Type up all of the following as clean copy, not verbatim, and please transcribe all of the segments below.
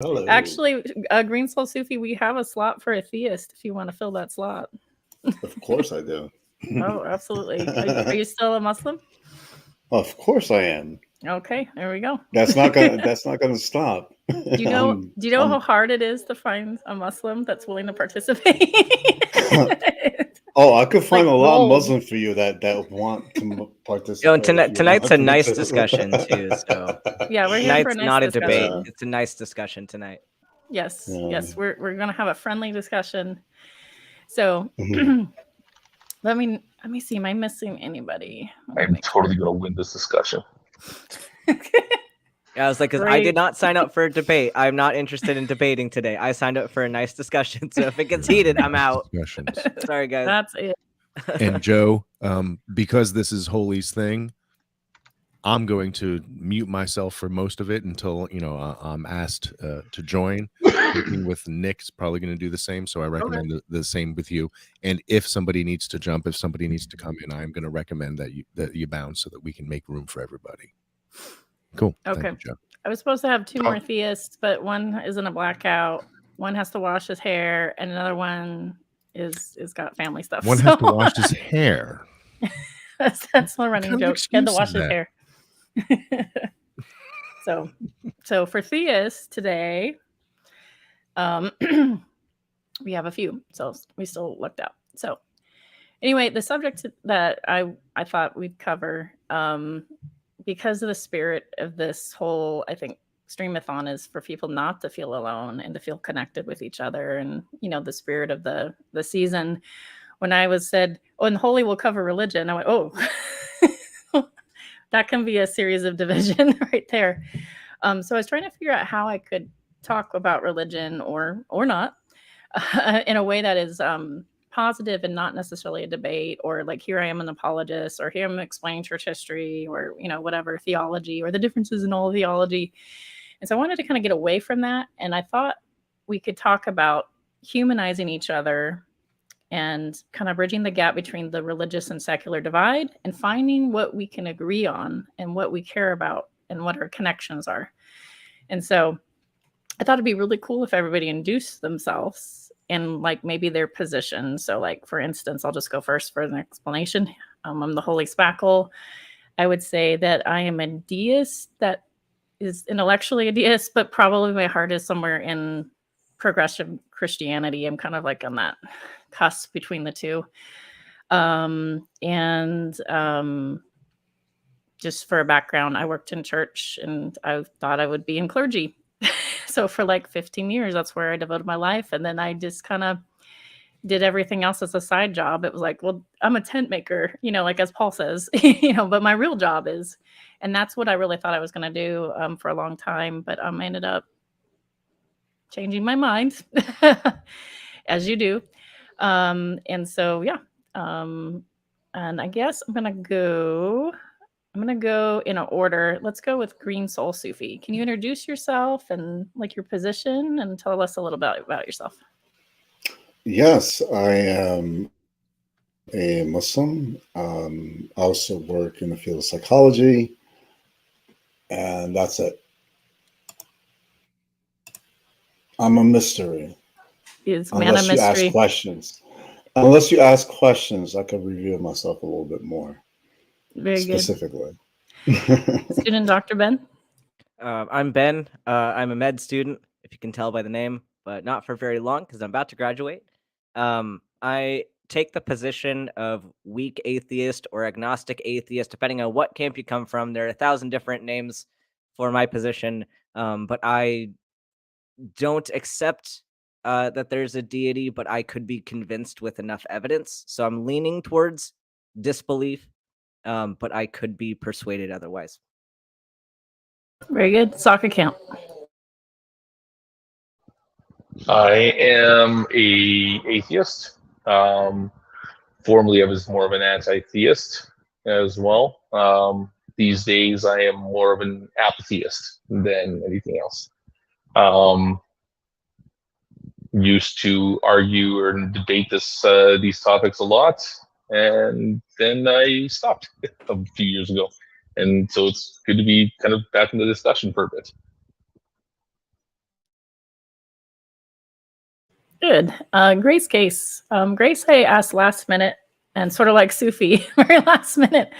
Hello. Actually, Green Soul Sufi, we have a slot for a theist if you want to fill that slot. Of course I do. Oh, absolutely. Are you still a Muslim? Of course I am. Okay, there we go. That's not gonna stop. Do you know how hard it is to find a Muslim that's willing to participate? Oh, I could find like a lot of gold. Muslims for you that want to participate. Tonight's a nice discussion too. So yeah, we're here for a nice not discussion. a debate. It's a nice discussion tonight. Yes, yes, we're gonna have a friendly discussion. So let me see. Am I missing anybody? I'm totally gonna win this discussion. I was like, because I did not sign up for a debate. I'm not interested in debating today. I signed up for a nice discussion. So if it gets heated, I'm out. Sorry, guys. That's it. And Joe, because this is Holy's thing, I'm going to mute myself for most of it until I'm asked to join. Working with Nick's probably going to do the same, so I recommend the same with you. And if somebody needs to jump, if somebody needs to come in, I'm going to recommend that you bounce so that we can make room for everybody. Cool. Okay. Thank you, Joe. I was supposed to have 2 more theists, but one is in a blackout. One has to wash his hair, and another one is got family stuff. One has to wash his hair. That's the running joke. He had to wash his hair. So for theists today, we have a few. So we still looked out. So anyway, the subject that I thought we'd cover, because of the spirit of this whole, I think, streamathon is for people not to feel alone and to feel connected with each other. And, the spirit of the season, when I was said, oh, and Holy will cover religion, I went, oh, that can be a series of division right there. So I was trying to figure out how I could talk about religion or not in a way that is positive and not necessarily a debate, or like, here I am an apologist, or here I'm explaining church history, or whatever, theology, or the differences in all theology. And so I wanted to kind of get away from that, and I thought we could talk about humanizing each other and kind of bridging the gap between the religious and secular divide, and finding what we can agree on and what we care about and what our connections are. And so I thought it'd be really cool if everybody introduced themselves and like maybe their position. So like, for instance, I'll just go first for an explanation. I'm the Holy Spackle. I would say that I am a deist that is intellectually a deist, but probably my heart is somewhere in progressive Christianity. I'm kind of like on that cusp between the two. Just for a background, I worked in church and I thought I would be in clergy. So for like 15 years, that's where I devoted my life. And then I just kind of did everything else as a side job. It was like, well, I'm a tent maker, like as Paul says, but my real job is, and that's what I really thought I was going to do for a long time. But I ended up changing my mind, as you do. And so, yeah. And I guess I'm going to go in an order. Let's go with Green Soul Sufi. Can you introduce yourself and like your position and tell us a little bit about yourself? Yes, I am a Muslim. I also work in the field of psychology, and that's it. I'm a mystery. Is man a mystery? Unless you ask questions. Unless you ask questions, I can reveal myself a little bit more. Very specifically. Good. Student Dr. Ben? I'm Ben. I'm a med student, if you can tell by the name, but not for very long because I'm about to graduate. I take the position of weak atheist or agnostic atheist, depending on what camp you come from. There are 1,000 different names for my position, but I don't accept that there's a deity, but I could be convinced with enough evidence. So I'm leaning towards disbelief, but I could be persuaded otherwise. Very good. Soccer count. I am a atheist. Formerly, I was more of an anti-theist as well. These days, I am more of an apatheist than anything else. Used to argue or debate these topics a lot, and then I stopped a few years ago. And so it's good to be kind of back in the discussion for a bit. Good. Grace Case. Grace, I asked last minute, and sort of like Sufi, very last minute.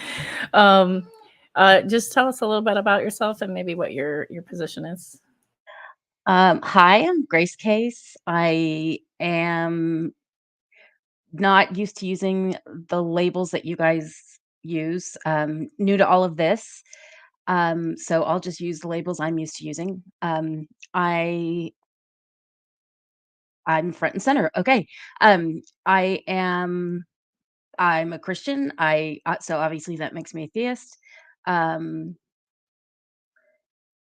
Just tell us a little bit about yourself and maybe what your position is. Hi, I'm Grace Case. I am not used to using the labels that you guys use. New to all of this. So I'll just use the labels I'm used to using. I'm front and center. Okay. I'm a Christian. So obviously that makes me a theist. Um,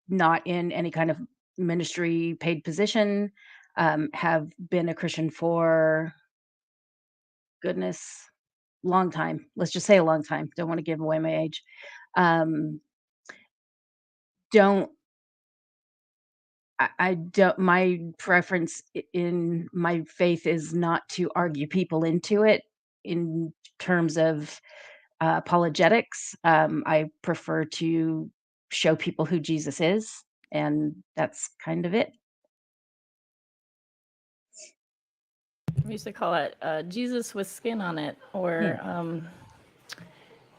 not in any kind of ministry paid position. Have been a Christian for goodness, long time. Let's just say a long time. Don't want to give away my age. Um, don't I don't my preference in my faith is not to argue people into it in terms of apologetics. I prefer to show people who Jesus is, and that's kind of it. We used to call it Jesus with skin on it, or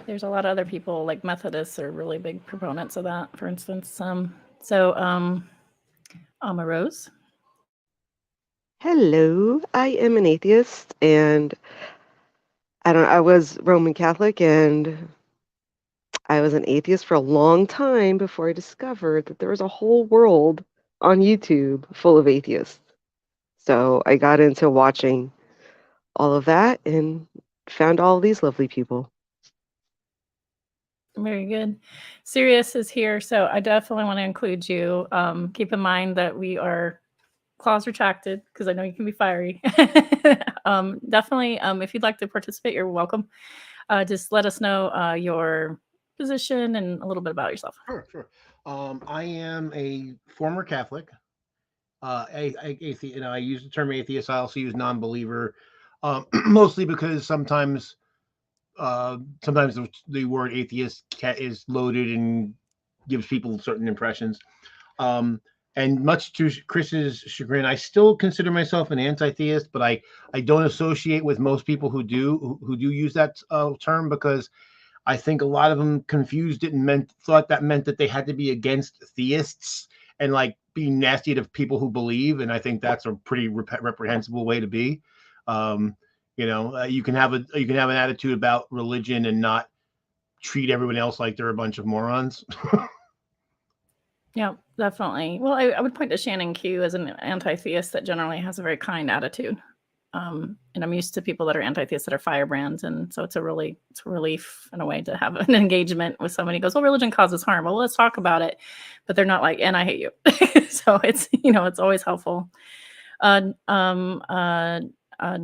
there's a lot of other people like Methodists are really big proponents of that, for instance. Rose. Hello, I am an atheist, and I was Roman Catholic, and I was an atheist for a long time before I discovered that there was a whole world on YouTube full of atheists. So I got into watching all of that and found all these lovely people. Very good. Sirius is here, so I definitely want to include you. Keep in mind that we are claws retracted because I know you can be fiery. Definitely, if you'd like to participate, you're welcome. Just let us know your position and a little bit about yourself. Sure. I am a former Catholic. Atheist, I use the term atheist. I also use non-believer, mostly because sometimes the word atheist is loaded and gives people certain impressions. And much to Chris's chagrin, I still consider myself an anti-theist, but I don't associate with most people who do use that term, because I think a lot of them confused it and thought that meant that they had to be against theists and like being nasty to people who believe. And I think that's a pretty reprehensible way to be. You can have an attitude about religion and not treat everyone else like they're a bunch of morons. Yeah, definitely. Well, I would point to Shannon Q as an anti-theist that generally has a very kind attitude. And I'm used to people that are anti-theists that are firebrands. And so it's a relief in a way to have an engagement with somebody who goes, well, religion causes harm. Well, let's talk about it. But they're not like, and I hate you. So it's, it's always helpful.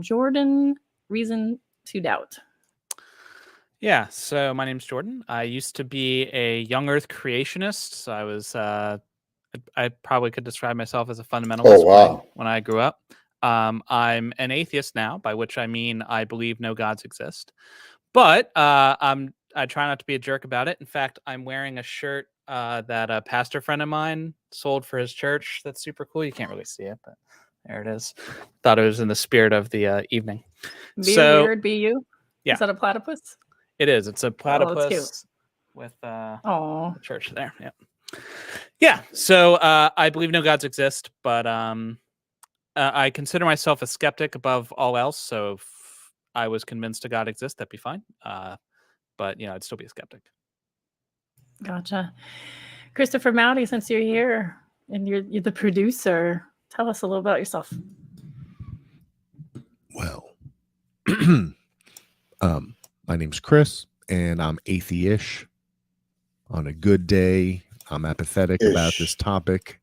Jordan, reason to doubt. Yeah, so my name's Jordan. I used to be a young Earth creationist. So I was, I probably could describe myself as a fundamentalist when I grew up. I'm an atheist now, by which I mean I believe no gods exist. But I try not to be a jerk about it. In fact, I'm wearing a shirt that a pastor friend of mine sold for his church. That's super cool. You can't really see it, but there it is. Thought it was in the spirit of the evening. Be weird, be you? Yeah. Is that a platypus? It is. It's a platypus with a church there. Yeah. Yeah. So I believe no gods exist, but I consider myself a skeptic above all else. So if I was convinced a God exists, that'd be fine. But I'd still be a skeptic. Gotcha. Christopher Maute, since you're here and you're the producer, tell us a little about yourself. Well, my name's Chris, and I'm atheist. On a good day, I'm apathetic about this topic.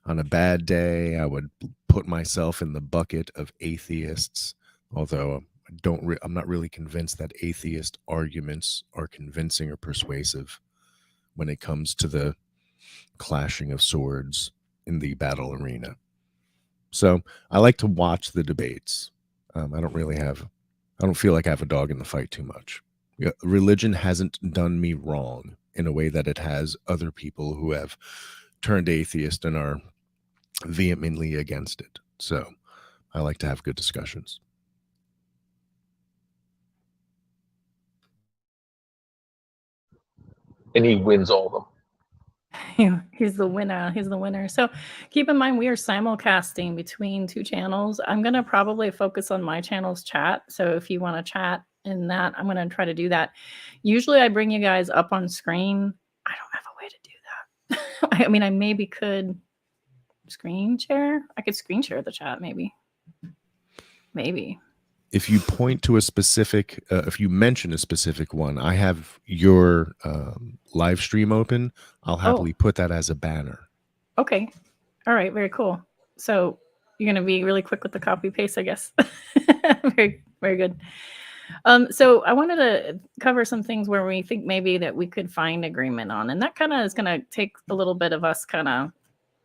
On a bad day, I would put myself in the bucket of atheists, although I'm not really convinced that atheist arguments are convincing or persuasive when it comes to the clashing of swords in the battle arena. So I like to watch the debates. I don't feel like I have a dog in the fight too much. Religion hasn't done me wrong in a way that it has other people who have turned atheist and are vehemently against it. So I like to have good discussions. And he wins all of them. He's the winner. He's the winner. So keep in mind, we are simulcasting between 2 channels. I'm going to probably focus on my channel's chat. So if you want to chat in that, I'm going to try to do that. Usually I bring you guys up on screen. I don't have a way to do that. I mean, I maybe could screen share. I could screen share the chat, maybe. If you point to a specific, if you mention a specific one, I have your live stream open. I'll happily put that as a banner. Okay. All right. Very cool. So you're going to be really quick with the copy paste, I guess. Very, very good. So I wanted to cover some things where we think maybe that we could find agreement on, and that kind of is going to take a little bit of us kind of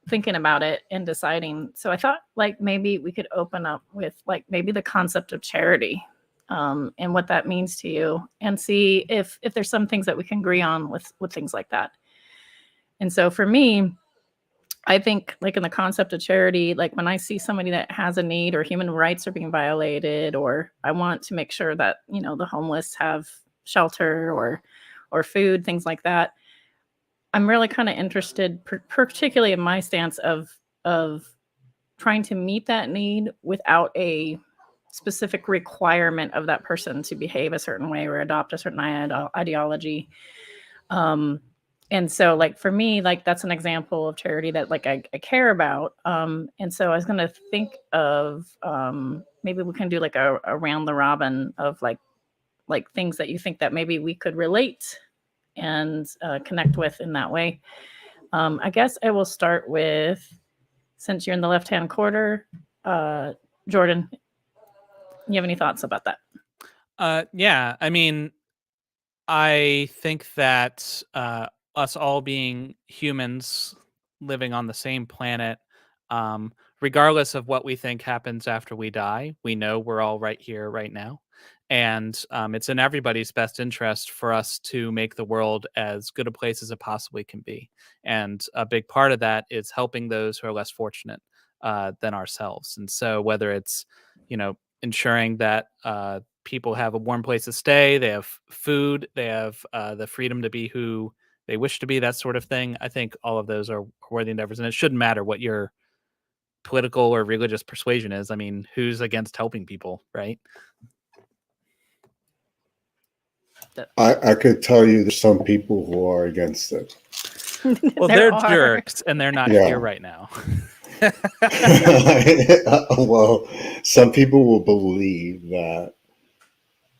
thinking about it and deciding. So I thought like maybe we could open up with like maybe the concept of charity, and what that means to you, and see if there's some things that we can agree on with things like that. And so for me, I think like in the concept of charity, like when I see somebody that has a need or human rights are being violated, or I want to make sure that, you know, the homeless have shelter or food, things like that. I'm really kind of interested, particularly in my stance of trying to meet that need without a specific requirement of that person to behave a certain way or adopt a certain ideology. And so like for me, like that's an example of charity that like I care about. And so I was gonna think of maybe we can do like a round the robin of like things that you think that maybe we could relate and connect with in that way. I guess I will start with, since you're in the left-hand corner, Jordan, you have any thoughts about that? Yeah, I mean, I think that us all being humans living on the same planet, regardless of what we think happens after we die, we know we're all right here, right now. And it's in everybody's best interest for us to make the world as good a place as it possibly can be. And a big part of that is helping those who are less fortunate than ourselves. And so whether it's, you know, ensuring that people have a warm place to stay, they have food, they have the freedom to be who they wish to be, that sort of thing. I think all of those are worthy endeavors, and it shouldn't matter what your political or religious persuasion is. I mean, who's against helping people, right? I could tell you there's some people who are against it. Well, they're jerks, and they're not here right now. Well, some people will believe that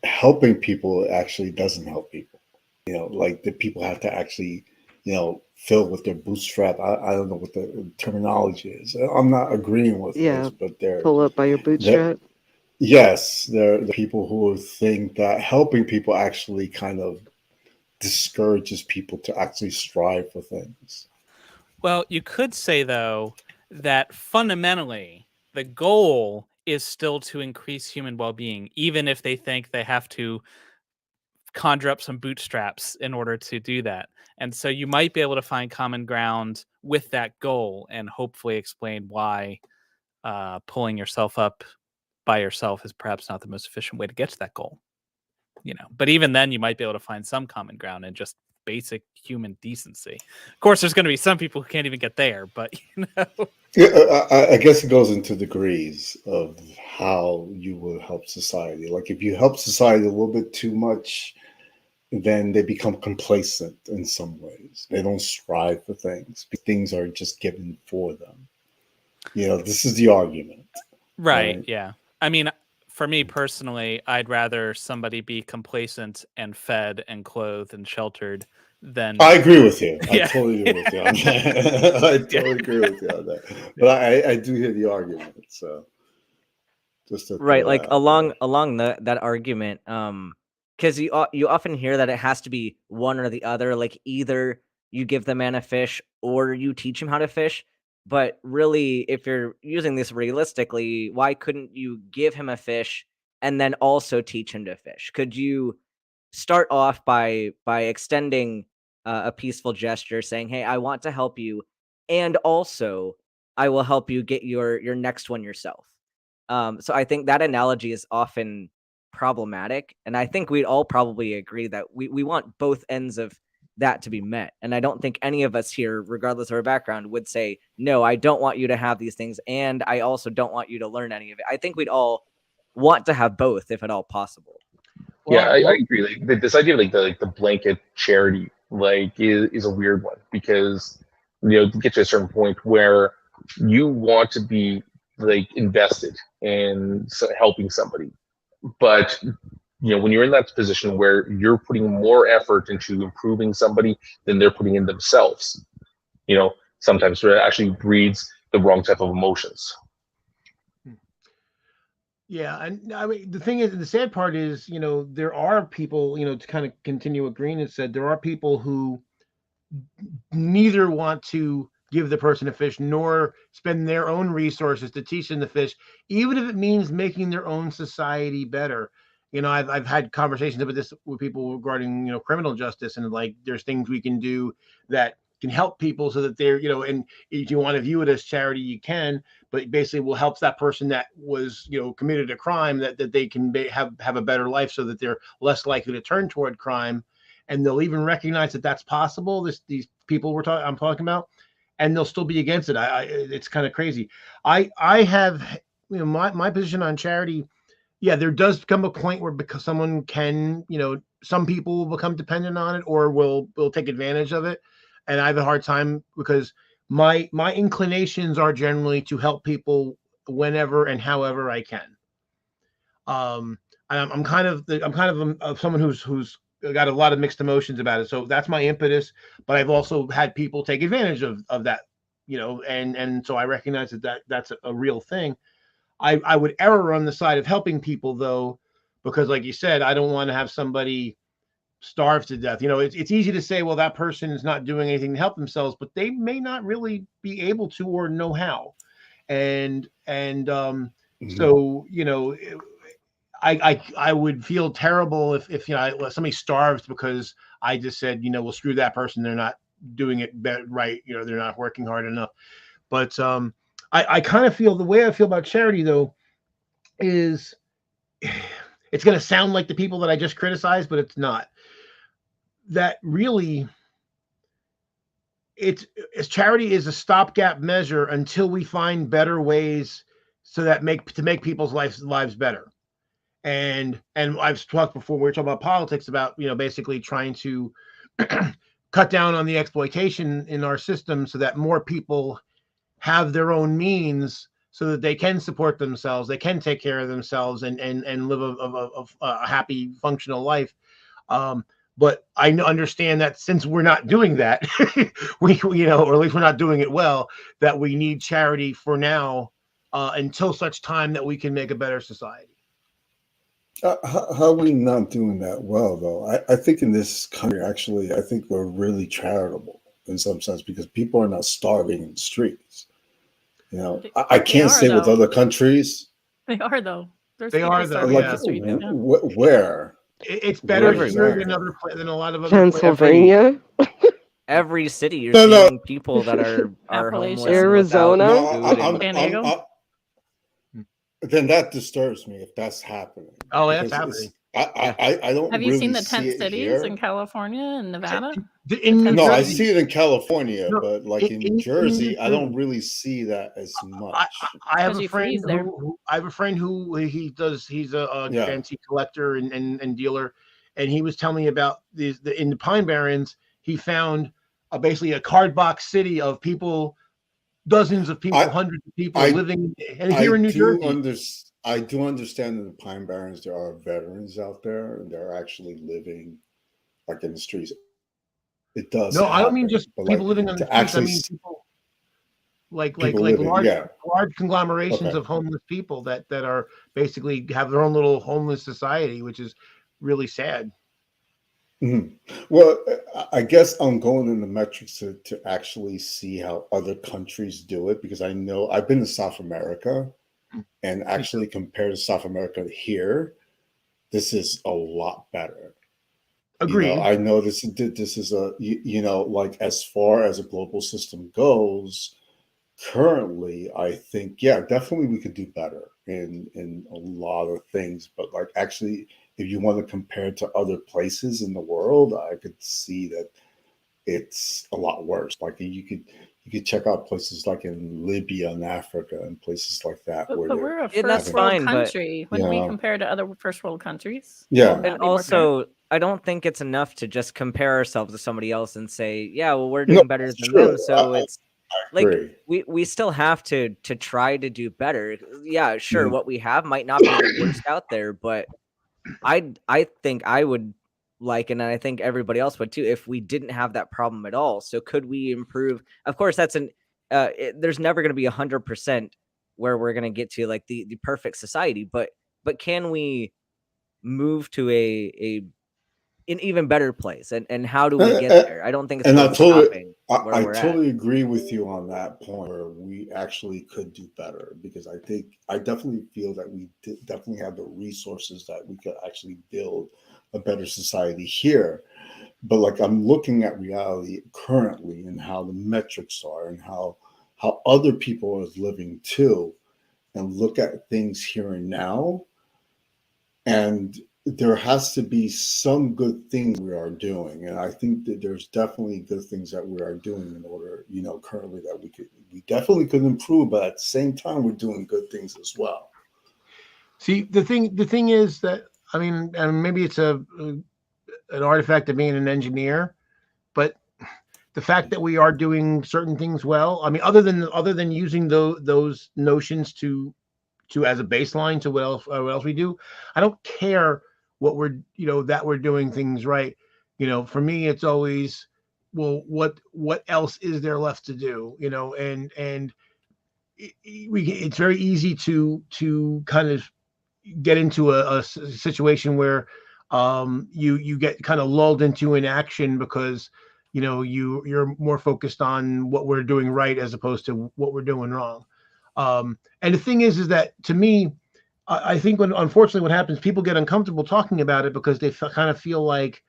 helping people actually doesn't help people. You know, like the people have to actually, you know, fill with their bootstrap. I don't know what the terminology is. I'm not agreeing with this, but they're pull up by your bootstrap. Yes, they're the people who think that helping people actually kind of discourages people to actually strive for things. Well, you could say, though, that fundamentally the goal is still to increase human well-being, even if they think they have to conjure up some bootstraps in order to do that. And so you might be able to find common ground with that goal and hopefully explain why pulling yourself up by yourself is perhaps not the most efficient way to get to that goal. You know, but even then you might be able to find some common ground in just basic human decency. Of course, there's going to be some people who can't even get there, but you know. Yeah, I guess it goes into degrees of how you will help society. Like if you help society a little bit too much, then they become complacent in some ways. They don't strive for things. Things are just given for them. You know, this is the argument. Right. Yeah. I mean, for me personally, I'd rather somebody be complacent and fed and clothed and sheltered than. I agree with you. Yeah. I totally agree with you on that. I totally agree with you on that. But I do hear the argument. So just to right, like along that argument, because you often hear that it has to be one or the other. Like either you give the man a fish or you teach him how to fish. But really, if you're using this realistically, why couldn't you give him a fish and then also teach him to fish? Could you start off by extending a peaceful gesture, saying, "Hey, I want to help you, and also I will help you get your next one yourself." So I think that analogy is often problematic, and I think we'd all probably agree that we want both ends of that to be met. And I don't think any of us here, regardless of our background, would say, no, I don't want you to have these things, and I also don't want you to learn any of it. I think we'd all want to have both, if at all possible. Yeah, I agree. Like this idea of like the blanket charity is a weird one, because to get to a certain point where you want to be like invested in helping somebody, but when you're in that position where you're putting more effort into improving somebody than they're putting in themselves, sometimes it actually breeds the wrong type of emotions. Yeah, and I mean the thing is, the sad part is, there are people, to kind of continue what Green has said, there are people who neither want to give the person a fish nor spend their own resources to teach them the fish, even if it means making their own society better. I've had conversations about this with people regarding criminal justice, and like there's things we can do that can help people so that they're and if you want to view it as charity, you can, but basically will help that person that was committed a crime, that they can have a better life, so that they're less likely to turn toward crime, and they'll even recognize that that's possible. These people I'm talking about, and they'll still be against it. It's kind of crazy. I have my position on charity. Yeah, there does come a point where, because someone can, some people will become dependent on it or will take advantage of it, and I have a hard time, because my inclinations are generally to help people whenever and however I can. And I'm kind of someone who's got a lot of mixed emotions about it. So that's my impetus. But I've also had people take advantage of that, and so I recognize that's a real thing. I would err on the side of helping people, though, because like you said, I don't want to have somebody starve to death. It's easy to say, well, that person is not doing anything to help themselves, but they may not really be able to or know how. And so I would feel terrible if somebody starves because I just said, well, screw that person, they're not doing it right, they're not working hard enough. But I kind of feel, the way I feel about charity, though, is it's going to sound like the people that I just criticized, but it's not. That really, charity is a stopgap measure until we find better ways to make people's lives better. And I've talked before, we were talking about politics, about basically trying to cut down on the exploitation in our system so that more people have their own means, so that they can support themselves, they can take care of themselves, and live a happy, functional life. But I understand that since we're not doing that, we or at least we're not doing it well, that we need charity for now, until such time that we can make a better society. How are we not doing that well, though? I think in this country, actually, I think we're really charitable in some sense, because people are not starving in the streets. I can't say with other countries. They are, though. They are, though. Like, Yeah. where? It's better here exactly? than a lot of other Pennsylvania. Every city, you're seeing people that are homeless, Arizona. Then that disturbs me if that's happening. Oh, that's happening. I don't. Have you really seen the tent see cities in California and Nevada? No, I see it in California, but like in New Jersey, I don't really see that as much. I have a friend who he's a antique collector and dealer, and he was telling me about in the Pine Barrens, he found basically a card box city of people, dozens of people, hundreds of people living, and here in New Jersey. I do understand in the Pine Barrens there are veterans out there, and they're actually living like in the streets. It does. No, I don't mean just people living on the streets. I mean people like large conglomerations of homeless people that are basically have their own little homeless society, which is really sad. Mm-hmm. Well, I guess I'm going in the metrics to actually see how other countries do it, because I know I've been to South America, and actually compared to South America here, this is a lot better. Agreed. I know this is a like as far as a global system goes, currently, I think, yeah, definitely we could do better in a lot of things. But like, actually, if you want to compare it to other places in the world, I could see that it's a lot worse. Like you could check out places like in Libya and Africa and places like that where But they're we're a And that's first world fine, but country. When we yeah compare to other first world countries, yeah wouldn't and that be more fair? also I don't think it's enough to just compare ourselves to somebody else and say, yeah, well, we're no, doing better that's than true. them. So it's like Agree. we still have to try to do better. Yeah, sure, Yeah. what we have might not be the worst out there, but I think I would like, and I think everybody else would too, if we didn't have that problem at all. So could we improve? Of course, there's never going to be 100% where we're going to get to like the perfect society, but can we move to an even better place? And how do we get And, there? I don't think it's and really stopping where I we're at. totally agree with you on that point where we actually could do better because I definitely feel that we definitely have the resources that we could actually build a better society here. But like I'm looking at reality currently and how the metrics are and how other people are living too, and look at things here and now, and there has to be some good things we are doing, and I think that there's definitely good things that we are doing in order, currently that we definitely could improve, but at the same time we're doing good things as well. See, the thing is that, I mean, and maybe it's an artifact of being an engineer, but the fact that we are doing certain things well, I mean, other than using those notions to as a baseline to what else we do, I don't care what that we're doing things right. For me, it's always, well, what else is there left to do? And it's very easy to kind of get into a situation where you get kind of lulled into inaction because you're more focused on what we're doing right as opposed to what we're doing wrong. And the thing is that, to me, I think unfortunately what happens, people get uncomfortable talking about it because they kind of feel like,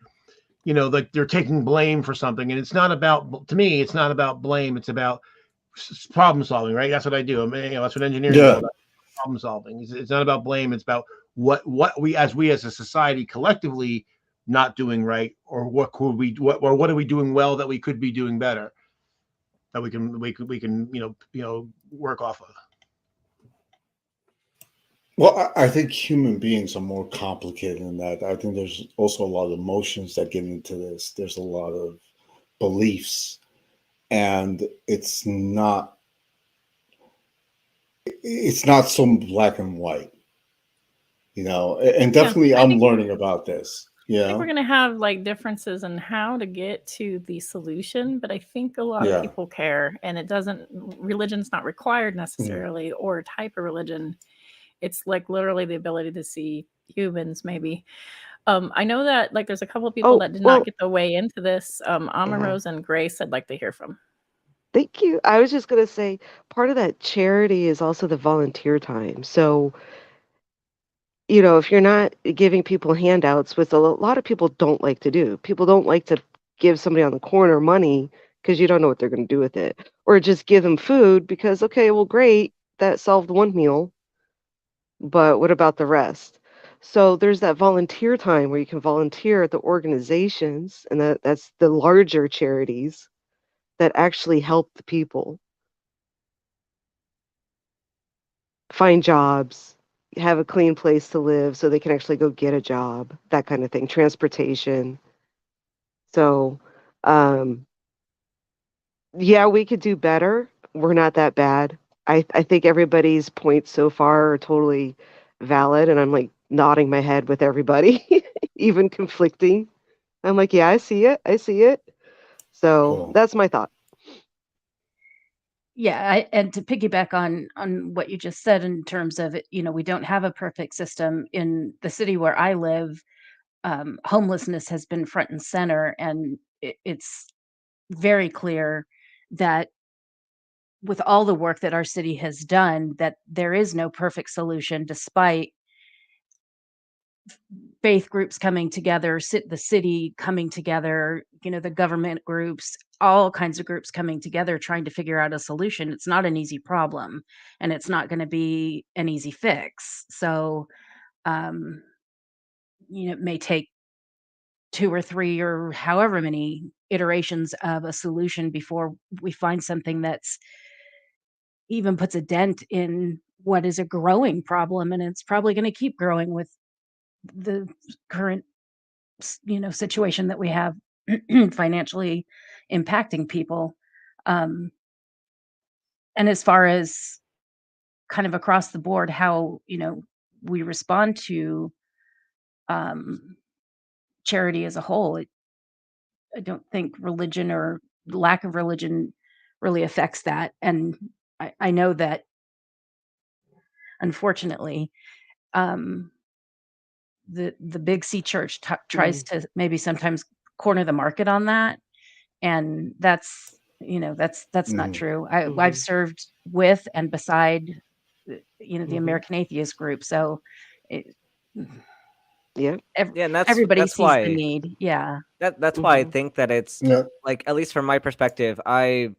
like they're taking blame for something, and it's not about, to me, it's not about blame. It's about problem solving, right? That's what I do. I mean, that's what engineering is all Yeah. about, problem solving. It's not about blame. It's about what we as a society collectively not doing right, or what are we doing well that we could be doing better, that we can work off of. Well, I think human beings are more complicated than that. I think there's also a lot of emotions that get into this. There's a lot of beliefs, and it's not so black and white, and Yeah, definitely I I'm think learning about this. I think we're gonna have like differences in how to get to the solution, but I think a lot of Yeah. people care, and religion's not required Mm. necessarily, or type of religion. It's like literally the ability to see humans, maybe. I know that like there's a couple of people Oh, that did not well, get to weigh into this. yeah. Amarose and Grace, I'd like to hear from. Thank you. I was just going to say part of that charity is also the volunteer time. So, if you're not giving people handouts, which a lot of people don't like to do, people don't like to give somebody on the corner money because you don't know what they're going to do with it, or just give them food because, okay, well, great, that solved one meal, but what about the rest? So there's that volunteer time where you can volunteer at the organizations, and that's the larger charities that actually help the people find jobs, have a clean place to live so they can actually go get a job, that kind of thing, transportation. So, um, yeah, we could do better. We're not that bad. I think everybody's points so far are totally valid, and I'm like nodding my head with everybody, even conflicting. I'm like, yeah, I see it. I see it. So Cool. that's my thought. Yeah, and to piggyback on what you just said in terms of it, we don't have a perfect system in the city where I live. Homelessness has been front and center, and it's very clear that with all the work that our city has done, that there is no perfect solution, despite faith groups coming together, the city coming together, the government groups, all kinds of groups coming together trying to figure out a solution. It's not an easy problem, and it's not going to be an easy fix. So, it may take 2 or 3 or however many iterations of a solution before we find something that's even puts a dent in what is a growing problem, and it's probably going to keep growing with the current situation that we have financially impacting people. um and as far as kind of across the board how we respond to um charity as a whole, I don't think religion or lack of religion really affects that. And I know that unfortunately, um the big C church tries to maybe sometimes corner the market on that, and that's not true. I've served with and beside the American Atheist group, so it, Yeah. Yeah, and everybody that's sees the why need. Yeah. that's why I think that it's Yeah. like, at least from my perspective, I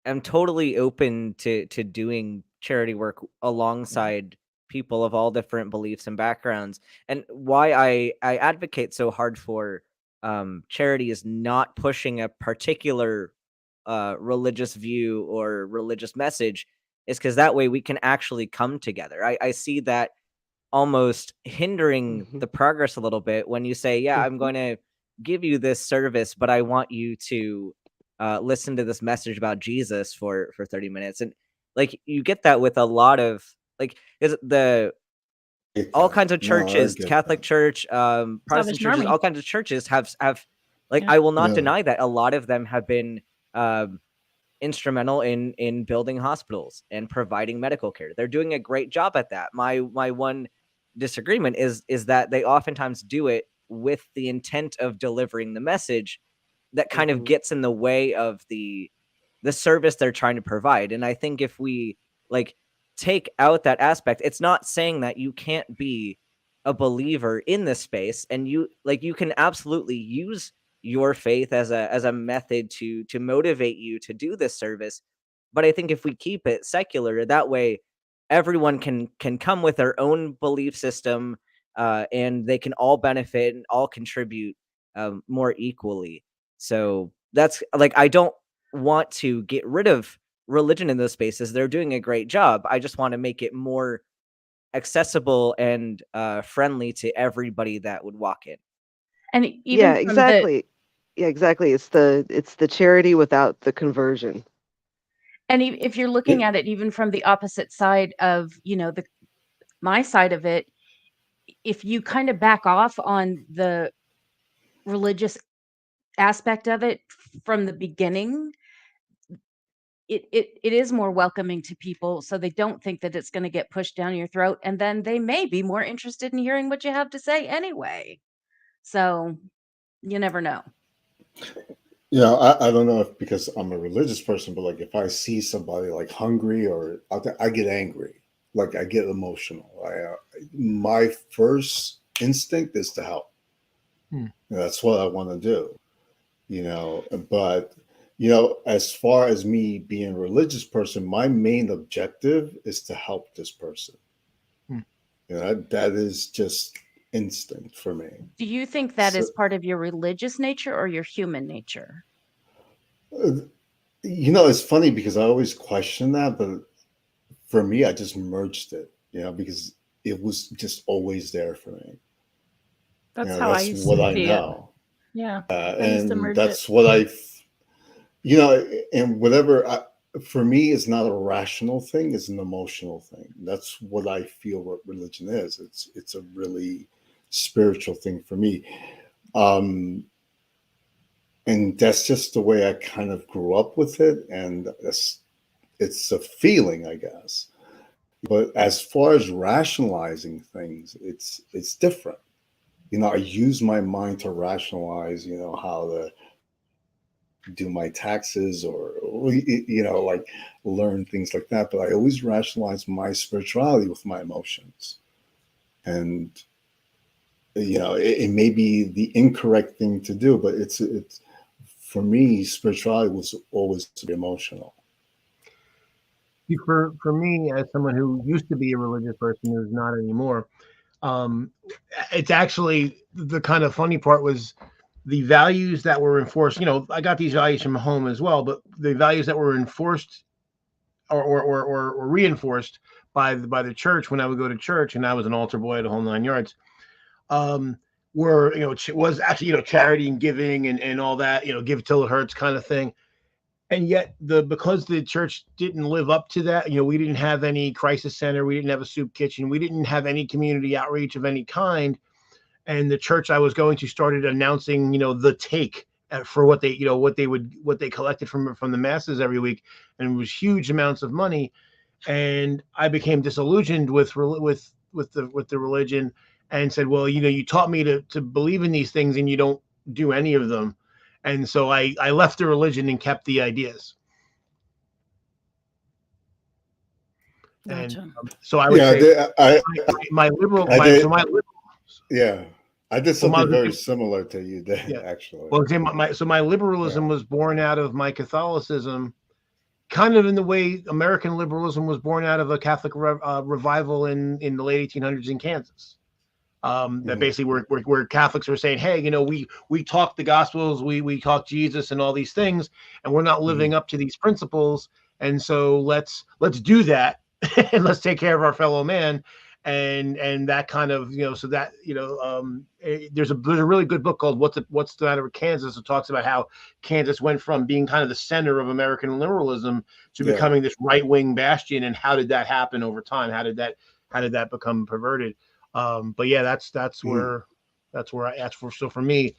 am totally open to doing charity work alongside people of all different beliefs and backgrounds. And why I advocate so hard for charity is not pushing a particular religious view or religious message, is because that way we can actually come together. I see that almost hindering the progress a little bit when you say, yeah, I'm going to give you this service, but I want you to listen to this message about Jesus for 30 minutes. And like, you get that with a lot of, like, is the Get all that. kinds of No, I churches, get Catholic that. Church, Protestant Salvation churches, Army. all kinds of churches have like, Yeah. I will not Yeah. deny that a lot of them have been instrumental in building hospitals and providing medical care. They're doing a great job at that. My one disagreement is that they oftentimes do it with the intent of delivering the message that kind of gets in the way of the service they're trying to provide. And I think if we like take out that aspect, it's not saying that you can't be a believer in this space, and you can absolutely use your faith as a method to motivate you to do this service. But I think if we keep it secular, that way everyone can come with their own belief system, and they can all benefit and all contribute more equally. So that's like, I don't want to get rid of religion in those spaces. They're doing a great job. I just want to make it more accessible and friendly to everybody that would walk in. And Yeah, even from the exactly. Yeah, exactly. It's the charity without the conversion. and if you're looking at it even from the opposite side of the my side of it, if you kind of back off on the religious aspect of it from the beginning, it is more welcoming to people, so they don't think that it's going to get pushed down your throat, and then they may be more interested in hearing what you have to say anyway. So you never know. Yeah, I don't know if because I'm a religious person, but like if I see somebody like hungry or I get angry, like I get emotional. My first instinct is to help. That's what I want to do, But as far as me being a religious person, my main objective is to help this person. That is just instinct for me. Do you think that So, is part of your religious nature or your human nature? it's funny because I always question that, but for me, I just merged it, because it was just always there for me. That's how I That's used what to I see it. know. Yeah. I used to And merge it. that's what and whatever, for me, it's not a rational thing, it's an emotional thing. That's what I feel what religion is. It's a really spiritual thing for me. And that's just the way I kind of grew up with it. And it's a feeling, I guess. But as far as rationalizing things, it's different. I use my mind to rationalize, how to do my taxes or like learn things like that. But I always rationalize my spirituality with my emotions. And it may be the incorrect thing to do, but it's for me, spirituality was always emotional. For me, as someone who used to be a religious person who's not anymore, it's actually the kind of funny part was the values that were enforced. I got these values from home as well, but the values that were enforced or reinforced by the church when I would go to church, and I was an altar boy, the whole 9 yards, were was actually charity and giving and all that, give till it hurts kind of thing. And yet because the church didn't live up to that, we didn't have any crisis center, we didn't have a soup kitchen, we didn't have any community outreach of any kind. And the church I was going to started announcing, the take for what they collected from the masses every week, and it was huge amounts of money. And I became disillusioned with the religion, and said, well, you taught me to believe in these things, and you don't do any of them. And so I left the religion and kept the ideas. Gotcha. And so I would say my liberal. Yeah, I did something very similar to you there, actually. Well, my liberalism was born out of my Catholicism, kind of in the way American liberalism was born out of a Catholic revival in the late 1800s in Kansas. That basically where Catholics were saying, hey, we talk the Gospels, we talk Jesus and all these things, and we're not living up to these principles, and so let's do that, and let's take care of our fellow man, and that kind of so that there's a really good book called What's the Matter with Kansas. It talks about how Kansas went from being kind of the center of American liberalism to becoming this right-wing bastion, and how did that happen over time? How did that become perverted? But yeah, that's where so for me,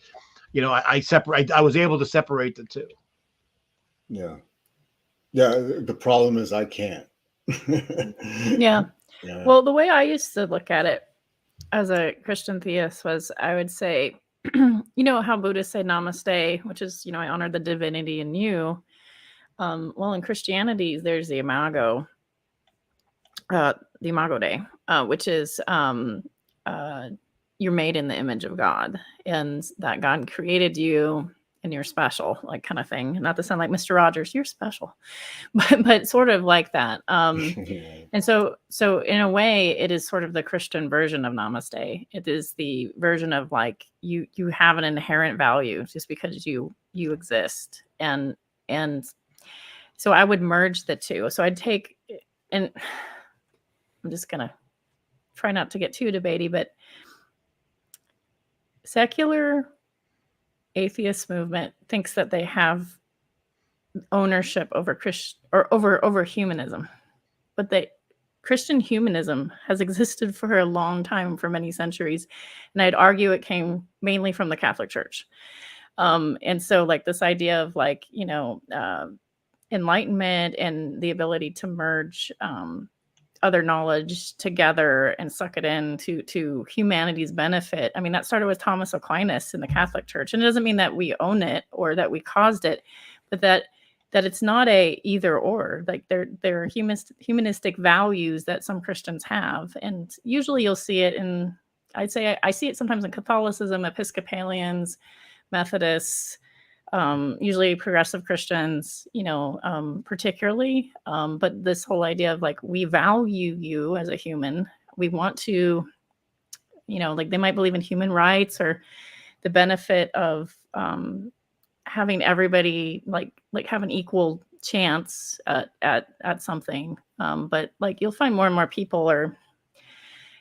I was able to separate the two. Yeah. The problem is I can't. Yeah. Well, the way I used to look at it as a Christian theist was, I would say, how Buddhists say namaste, which is, I honor the divinity in you. Well, in Christianity, there's the Imago Day, which is you're made in the image of God, and that God created you, and you're special, like kind of thing. Not to sound like Mr. Rogers, you're special, but sort of like that. And so in a way, it is sort of the Christian version of namaste. It is the version of like you have an inherent value just because you exist, and so I would merge the two. So I'd take, and I'm just gonna try not to get too debatey, but secular atheist movement thinks that they have ownership over over humanism, but Christian humanism has existed for a long time, for many centuries, and I'd argue it came mainly from the Catholic Church. And so, like this idea of like enlightenment and the ability to merge other knowledge together and suck it in to humanity's benefit. I mean, that started with Thomas Aquinas in the Catholic Church. And it doesn't mean that we own it or that we caused it, but that it's not a either or. Like they're humanistic values that some Christians have. And usually you'll see it in, I'd say I see it sometimes in Catholicism, Episcopalians, Methodists, usually progressive Christians, particularly. But this whole idea of like, we value you as a human. We want to, like they might believe in human rights or the benefit of having everybody like have an equal chance at something. But like you'll find more and more people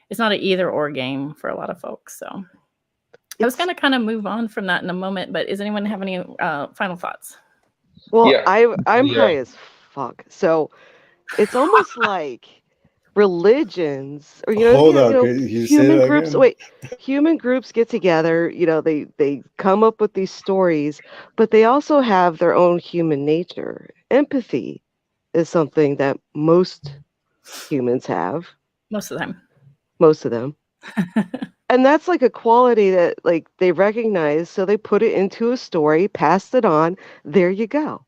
it's not an either or game for a lot of folks. So I was going to kind of move on from that in a moment, but does anyone have any final thoughts? Well, I'm high as fuck. So it's almost like religions or human groups. Again? Wait, human groups get together, they come up with these stories, but they also have their own human nature. Empathy is something that most humans have. Most of them. And that's like a quality that like they recognize, so they put it into a story, passed it on, there you go.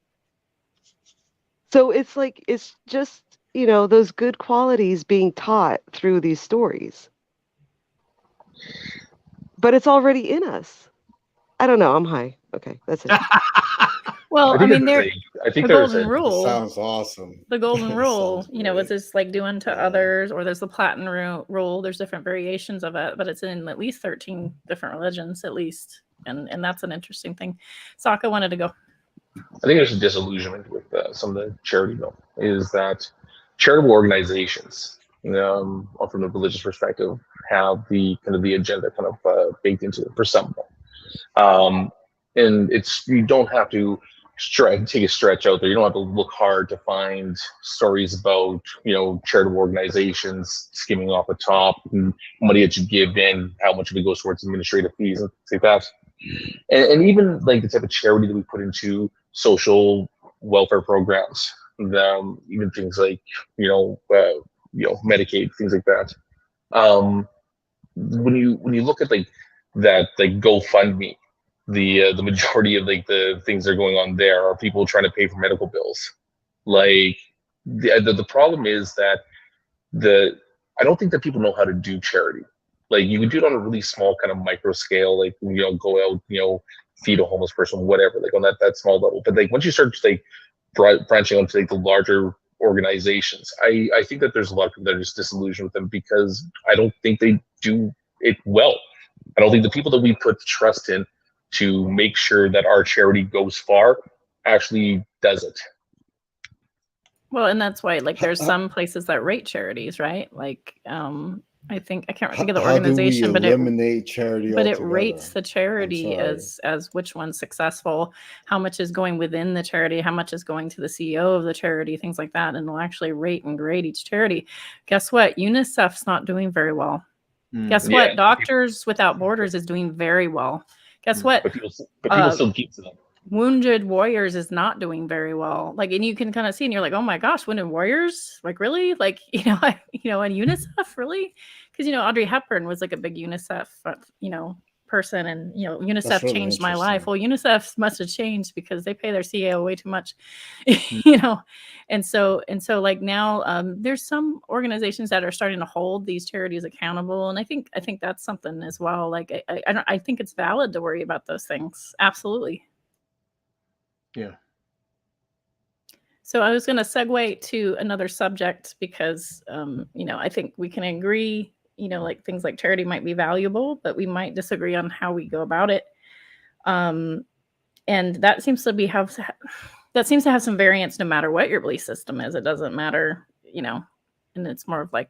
So it's like it's just those good qualities being taught through these stories. but it's already in us. I don't know. I'm high. Okay, that's it. Well, I mean, there I think the there's golden a, rule. Sounds awesome. The golden It rule, sounds you know, is great. this like do unto Yeah. others, or there's the platinum rule. There's different variations of it, but it's in at least 13 different religions, at least, and that's an interesting thing. Sokka wanted to go. I think there's a disillusionment with some of the charity bill is that charitable organizations, from the religious perspective, have the kind of the agenda kind of baked into it for some of them. And it's you don't have to take a stretch out there. You don't have to look hard to find stories about charitable organizations skimming off the top, and money that you give in, how much of it goes towards administrative fees and things like that. And even like the type of charity that we put into social welfare programs, even things like Medicaid, things like that. When you look at like that, like GoFundMe, the majority of like the things that are going on there are people trying to pay for medical bills. Like the problem is that I don't think that people know how to do charity. Like you can do it on a really small kind of micro scale, like go out, feed a homeless person, whatever, like on that small level. But like once you start like branching onto like the larger organizations, I think that there's a lot of people that are just disillusioned with them because I don't think they do it well. I don't think the people that we put trust in to make sure that our charity goes far actually does it. Well, and that's why like there's some places that rate charities, right? Like I think I can't think of the organization, but eliminate charity but altogether? it rates the charity as which one's successful, how much is going within the charity, how much is going to the CEO of the charity, things like that, and they'll actually rate and grade each charity. Guess what? UNICEF's not doing very well. Guess what? Doctors Without Borders is doing very well. Guess what? But people still keep to them. Wounded Warriors is not doing very well. Like, and you can kind of see, and you're like, oh my gosh, Wounded Warriors, like really, like and UNICEF, really, because Audrey Hepburn was like a big UNICEF, person, and UNICEF really changed my life. Well, UNICEF must have changed because they pay their CEO way too much, and so like now there's some organizations that are starting to hold these charities accountable, and I think that's something as well. Like I think it's valid to worry about those things. Absolutely. Yeah. So I was going to segue to another subject because, I think we can agree, like things like charity might be valuable, but we might disagree on how we go about it. And that seems to have some variance no matter what your belief system is. It doesn't matter, and it's more of like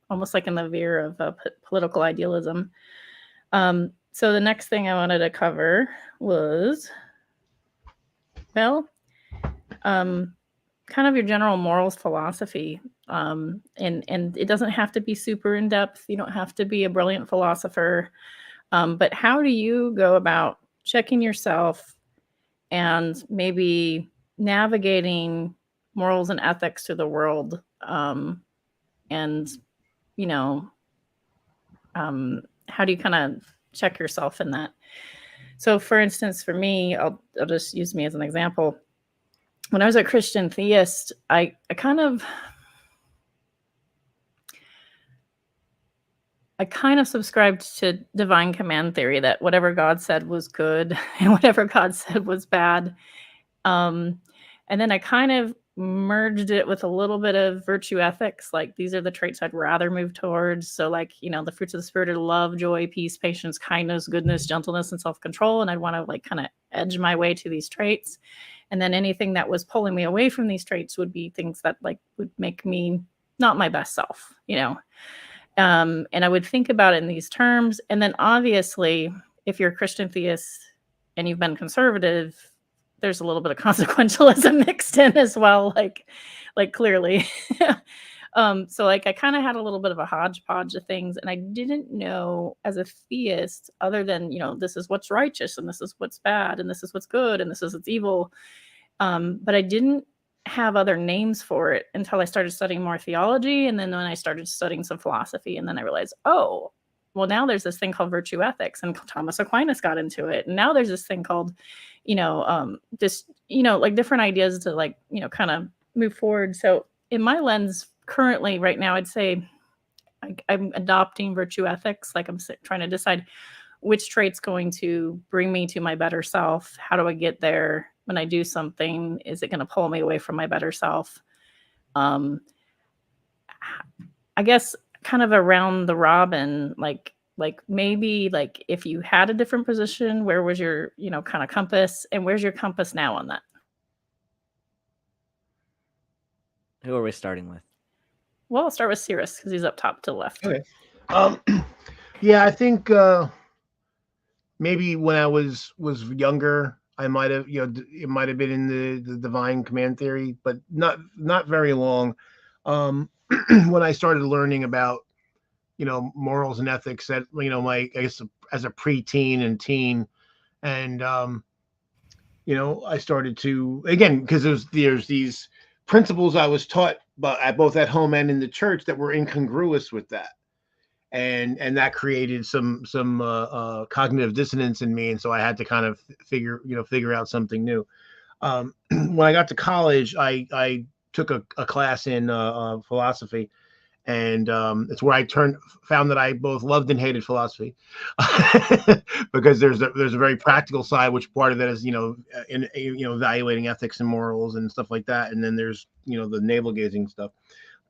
almost like in the veer of political idealism. So the next thing I wanted to cover was, kind of your general morals philosophy. And it doesn't have to be super in depth. You don't have to be a brilliant philosopher. But how do you go about checking yourself and maybe navigating morals and ethics to the world? And how do you kind of check yourself in that? So for instance, for me, I'll just use me as an example. When I was a Christian theist, I kind of subscribed to divine command theory, that whatever God said was good and whatever God said was bad. And then I kind of merged it with a little bit of virtue ethics. Like, these are the traits I'd rather move towards. So like, the fruits of the spirit are love, joy, peace, patience, kindness, goodness, gentleness, and self-control. And I'd want to like kind of edge my way to these traits. And then anything that was pulling me away from these traits would be things that like would make me not my best self, and I would think about it in these terms. And then obviously, if you're a Christian theist and you've been conservative, there's a little bit of consequentialism mixed in as well, like clearly. So like I kind of had a little bit of a hodgepodge of things, and I didn't know as a theist, other than, this is what's righteous and this is what's bad and this is what's good and this is what's evil. But I didn't have other names for it until I started studying more theology. And then when I started studying some philosophy, and then I realized, oh, well, now there's this thing called virtue ethics, and Thomas Aquinas got into it. And now there's this thing called, like different ideas to like, kind of move forward. So in my lens currently right now, I'd say I'm adopting virtue ethics. Like I'm trying to decide which trait's going to bring me to my better self? How do I get there when I do something? Is it going to pull me away from my better self? I guess kind of around the robin, like maybe like if you had a different position, where was your, kind of compass, and where's your compass now on that? Who are we starting with? Well, I'll start with Cirrus because he's up top to the left. Okay. Yeah, I think maybe when I was younger, I might have, it might have been in the divine command theory, but not very long. When I started learning about, morals and ethics at, I guess as a preteen and teen, and I started to, again, because there's these principles I was taught, but both at home and in the church, that were incongruous with that. And that created some cognitive dissonance in me, and so I had to kind of figure out something new. When I got to college, I took a class in philosophy, and it's where I found that I both loved and hated philosophy, because there's a very practical side, which part of that is evaluating ethics and morals and stuff like that, and then there's the navel gazing stuff.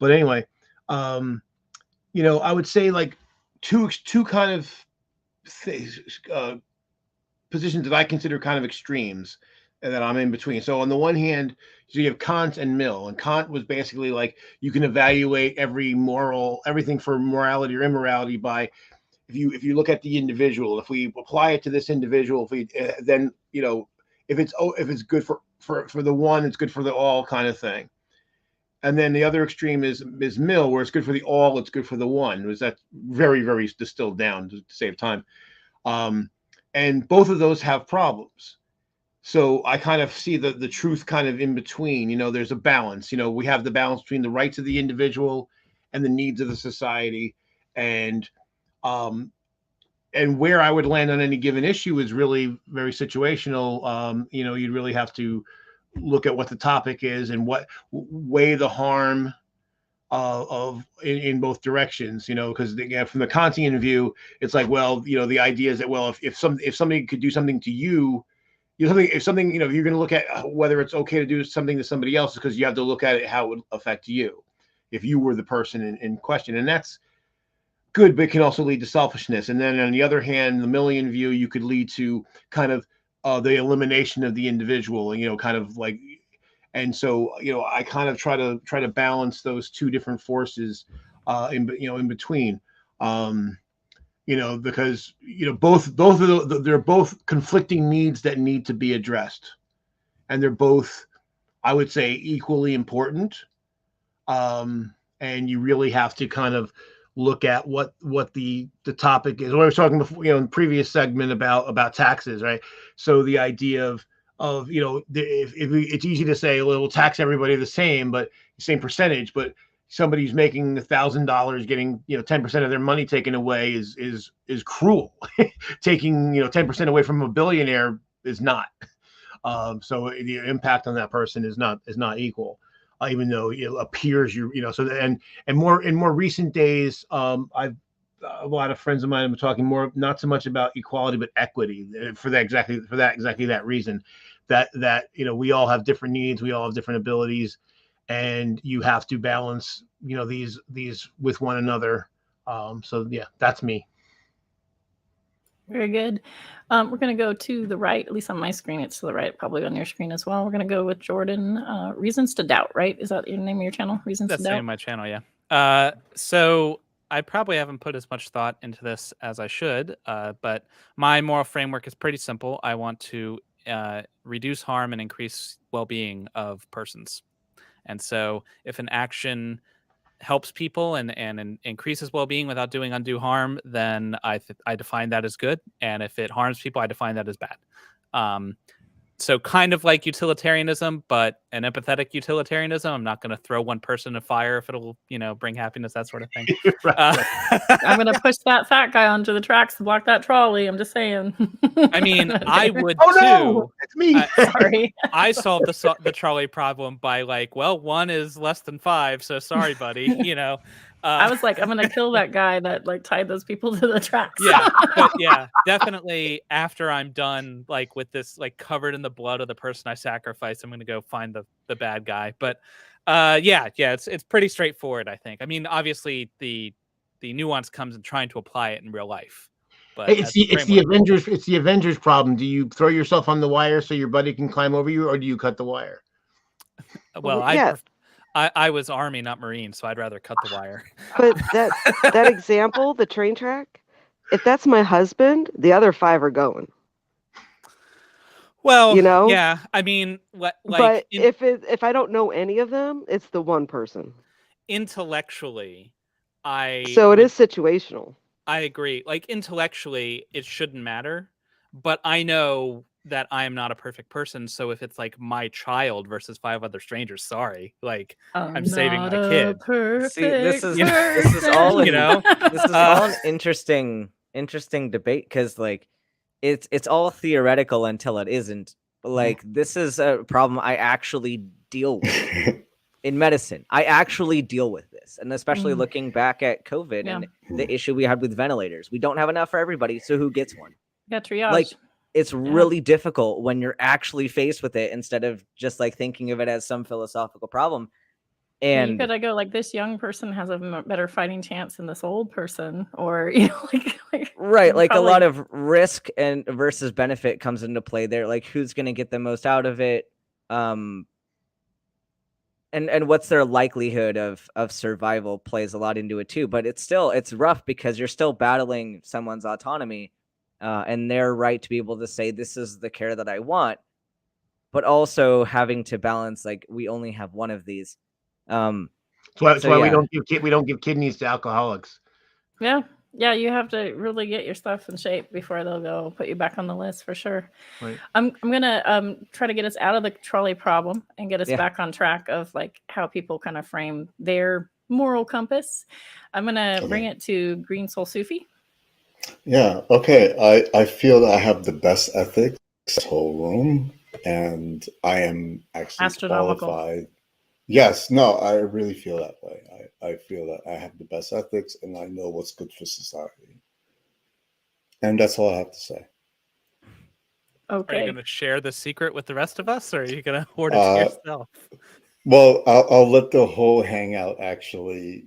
But anyway. I would say like two kind of positions that I consider kind of extremes and that I'm in between. So on the one hand, you have Kant and Mill, and Kant was basically like you can evaluate everything for morality or immorality by if you look at the individual. If we apply it to this individual, then if it's good for the one, it's good for the all kind of thing. And then the other extreme is Mill, where it's good for the all, it's good for the one. Was that very, very distilled down to save time. And both of those have problems. So I kind of see the truth kind of in between. There's a balance. We have the balance between the rights of the individual and the needs of the society. And where I would land on any given issue is really very situational. You'd really have to look at what the topic is and weigh the harm in both directions, because from the Kantian view, it's like, well, the idea is that, well, if somebody could do something to you, if you're going to look at whether it's okay to do something to somebody else, because you have to look at it how it would affect you if you were the person in question. And that's good, but it can also lead to selfishness. And then on the other hand, the Millian view, you could lead to kind of the elimination of the individual, kind of like, and so I kind of try to balance those two different forces in between, because they're both conflicting needs that need to be addressed, and they're both, I would say, equally important, and you really have to kind of look at what the topic is. What I was talking before, in the previous segment about taxes, right? So the idea of if it's easy to say, well, we'll tax everybody the same percentage, but somebody's making $1,000 getting 10% of their money taken away is cruel. Taking 10% away from a billionaire is not. So the impact on that person is not equal. Even though it appears so and more in more recent days, I've a lot of friends of mine have been talking more, not so much about equality, but equity for that reason, that we all have different needs, we all have different abilities, and you have to balance these with one another. So yeah, that's me. Very good. We're going to go to the right, at least on my screen, it's to the right, probably on your screen as well. We're going to go with Jordan. Reasons to Doubt, right? Is that the name of your channel? Reasons That's to Doubt? the name of my channel, yeah. So I probably haven't put as much thought into this as I should, but my moral framework is pretty simple. I want to reduce harm and increase well-being of persons. And so if an action helps people and increases well-being without doing undue harm, then I define that as good. And if it harms people, I define that as bad. So kind of like utilitarianism, but an empathetic utilitarianism. I'm not going to throw one person in a fire if it'll, bring happiness, that sort of thing. I'm going to push that fat guy onto the tracks to block that trolley. I'm just saying. I mean, I would oh, too. No, it's me. Sorry. I solved the trolley problem by one is less than 5. So sorry, buddy, I was like, I'm gonna kill that guy that like tied those people to the tracks. Yeah, but yeah, definitely after I'm done like with this, like covered in the blood of the person I sacrificed, I'm gonna go find the bad guy. But yeah, it's pretty straightforward, I think. I mean, obviously the nuance comes in trying to apply it in real life. But It's the Avengers problem. Do you throw yourself on the wire so your buddy can climb over you, or do you cut the wire? Well, yeah. I was Army, not Marine, so I'd rather cut the wire. But that example, the train track, if that's my husband, the other 5 are going. Well, You know? yeah, I mean, like, But if I don't know any of them, it's the one person. intellectually, So it is situational. I agree. Like intellectually, it shouldn't matter, but I know that I am not a perfect person. So if it's like my child versus 5 other strangers, sorry, like I'm saving my kid. See, this is all this is all an interesting debate because like it's all theoretical until it isn't. Like this is a problem I actually deal with in medicine. I actually deal with this, and especially looking back at COVID and the issue we had with ventilators. We don't have enough for everybody, so who gets one? Yeah, triage. Like it's really difficult when you're actually faced with it instead of just like thinking of it as some philosophical problem. And you could go like this young person has a better fighting chance than this old person, or you know, like right, like probably... a lot of risk and versus benefit comes into play there. Like who's going to get the most out of it, and what's their likelihood of survival plays a lot into it too. But it's rough because you're still battling someone's autonomy, and their right to be able to say this is the care that I want, but also having to balance like we only have one of these. That's why we don't give kidneys to alcoholics. Yeah, you have to really get your stuff in shape before they'll go put you back on the list for sure. Right. I'm gonna try to get us out of the trolley problem and get us back on track of like how people kind of frame their moral compass. I'm gonna bring it to Green Soul Sufi. Yeah. Okay. I feel that I have the best ethics in this whole room, and I am actually qualified. Yes. No, I really feel that way. I feel that I have the best ethics, and I know what's good for society. And that's all I have to say. Okay. Are you going to share the secret with the rest of us, or are you going to hoard it to yourself? Well, I'll let the whole hangout actually,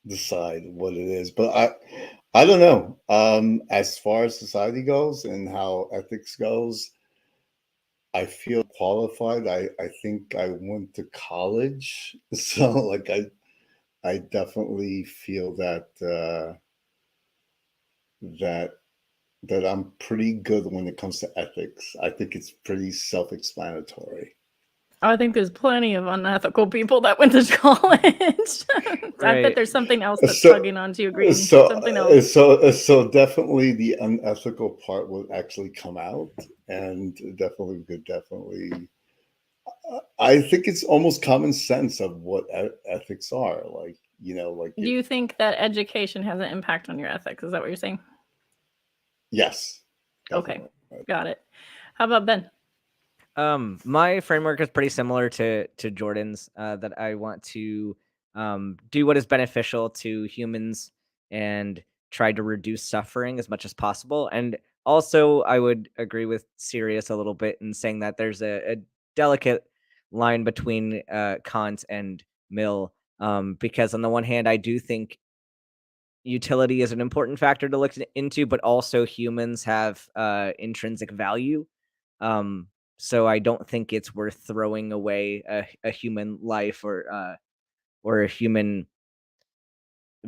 decide what it is. But I don't know. As far as society goes and how ethics goes, I feel qualified. I think I went to college, so like I definitely feel that that I'm pretty good when it comes to ethics. I think it's pretty self-explanatory. I think there's plenty of unethical people that went to college. I bet there's something else that's tugging onto you, Green. Something else. So definitely the unethical part will actually come out, and definitely. I think it's almost common sense of what ethics are. Like, like. Do you think that education has an impact on your ethics? Is that what you're saying? Yes. Definitely. Okay. Got it. How about Ben? My framework is pretty similar to Jordan's, that I want to do what is beneficial to humans and try to reduce suffering as much as possible. And also I would agree with Sirius a little bit in saying that there's a delicate line between Kant and Mill, because on the one hand, I do think utility is an important factor to look into, but also humans have intrinsic value. So I don't think it's worth throwing away a human life or a human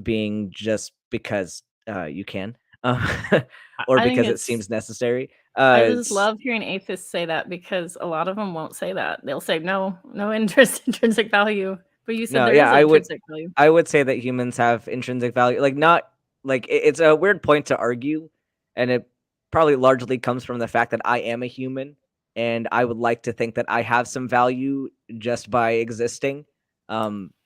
being just because you can, or because it seems necessary. I just love hearing atheists say that, because a lot of them won't say that. They'll say no intrinsic value. But you said intrinsic value. I would say that humans have intrinsic value. Like not like it's a weird point to argue, and it probably largely comes from the fact that I am a human. And I would like to think that I have some value just by existing.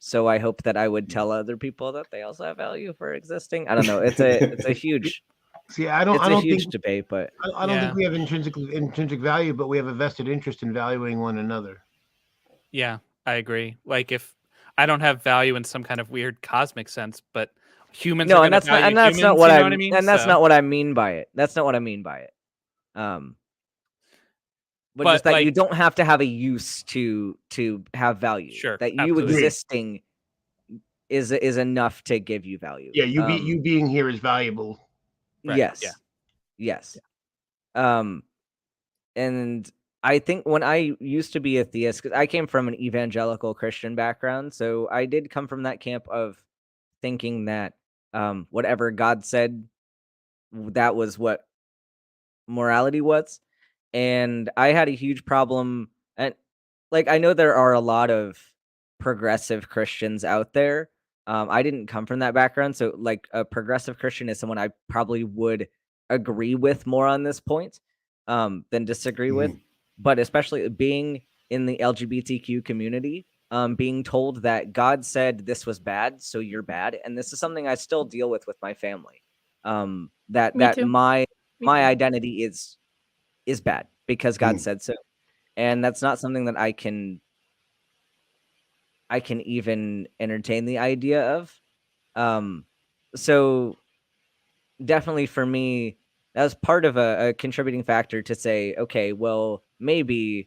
So I hope that I would tell other people that they also have value for existing. I don't know. It's a huge. See, I don't think huge debate, but I don't think we have intrinsic value, but we have a vested interest in valuing one another. Yeah, I agree. Like if I don't have value in some kind of weird cosmic sense, but humans No, are and going to that's not, value and that's humans. not what You know I what I mean? and that's So- not what I mean by it. That's not what I mean by it. But just that like, you don't have to have a use to have value. Sure, That you absolutely. existing is enough to give you value. Yeah, you being here is valuable. Right, Yes. yeah. Yes. And I think when I used to be a theist, because I came from an evangelical Christian background, so I did come from that camp of thinking that whatever God said, that was what morality was. And I had a huge problem, and like I know there are a lot of progressive Christians out there. I didn't come from that background, so like a progressive Christian is someone I probably would agree with more on this point than disagree with. But especially being in the LGBTQ community, being told that God said this was bad, so you're bad, and this is something I still deal with my family. That Me too. my Me too. identity is bad because God Mm. said so, and that's not something that I can even entertain the idea of. So definitely for me, that was part of a contributing factor to say, okay, well, maybe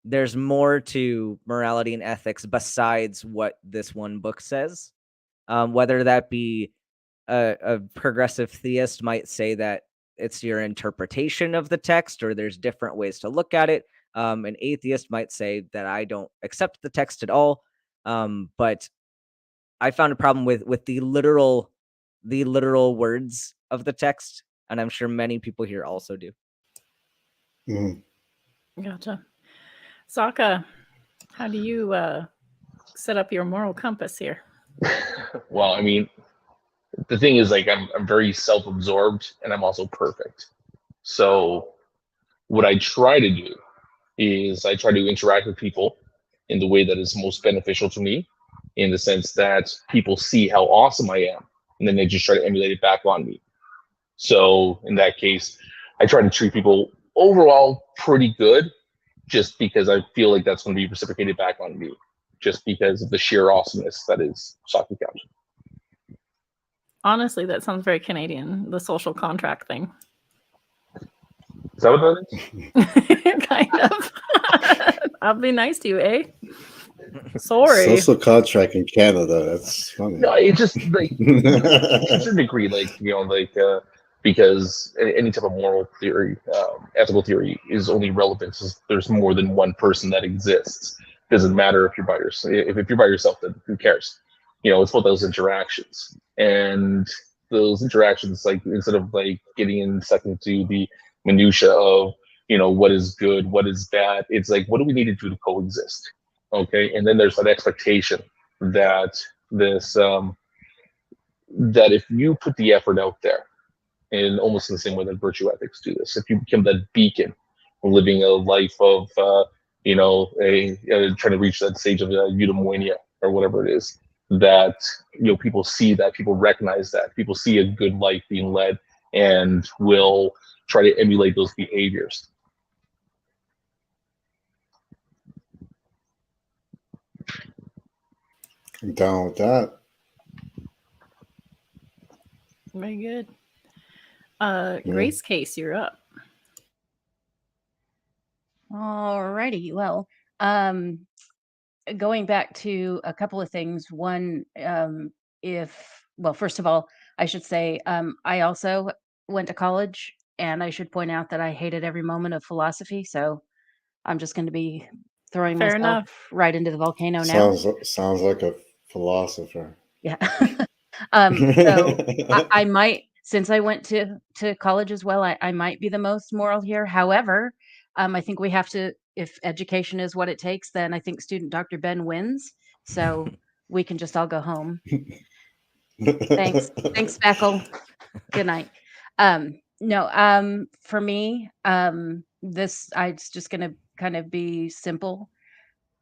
there's more to morality and ethics besides what this one book says. Whether that be a progressive theist might say that it's your interpretation of the text, or there's different ways to look at it. An atheist might say that I don't accept the text at all. But I found a problem with the literal words of the text, and I'm sure many people here also do. Mm. Gotcha. Sokka, how do you set up your moral compass here? Well, I mean, the thing is, like, I'm very self-absorbed, and I'm also perfect. So what I try to do is I try to interact with people in the way that is most beneficial to me, in the sense that people see how awesome I am, and then they just try to emulate it back on me. So in that case, I try to treat people overall pretty good, just because I feel like that's going to be reciprocated back on me, just because of the sheer awesomeness that is Saki Couch. Honestly, that sounds very Canadian, the social contract thing. Is that what that is? Kind of. I'll be nice to you, eh? Sorry. Social contract in Canada. That's funny. No, it just like to a certain degree, like, you know, like because any type of moral theory, ethical theory, is only relevant if there's more than one person that exists. Doesn't matter if you're by yourself. If you're by yourself, then who cares? You know, it's about those interactions, and those interactions, like, instead of like getting stuck into the minutia of, you know, what is good, what is bad, it's like, what do we need to do to coexist? Okay, and then there's that expectation that this that if you put the effort out there, in almost in the same way that virtue ethics do this, if you become that beacon, living a life of you know, trying to reach that stage of eudaimonia or whatever it is, that, you know, people see that, people recognize that, people see a good life being led, and will try to emulate those behaviors. I'm down with that. Very good. Grace Case, you're up. Alrighty. Well, going back to a couple of things. One, first of all, I should say, I also went to college, and I should point out that I hated every moment of philosophy. So I'm just going to be throwing Fair myself enough. right into the volcano now. Sounds like a philosopher. Yeah. So I might, since I went to college as well, I might be the most moral here. However, I think we have to, if education is what it takes, then I think student Dr. Ben wins. So we can just all go home. Thanks, Spackle. Good night. No, for me, it's just gonna kind of be simple,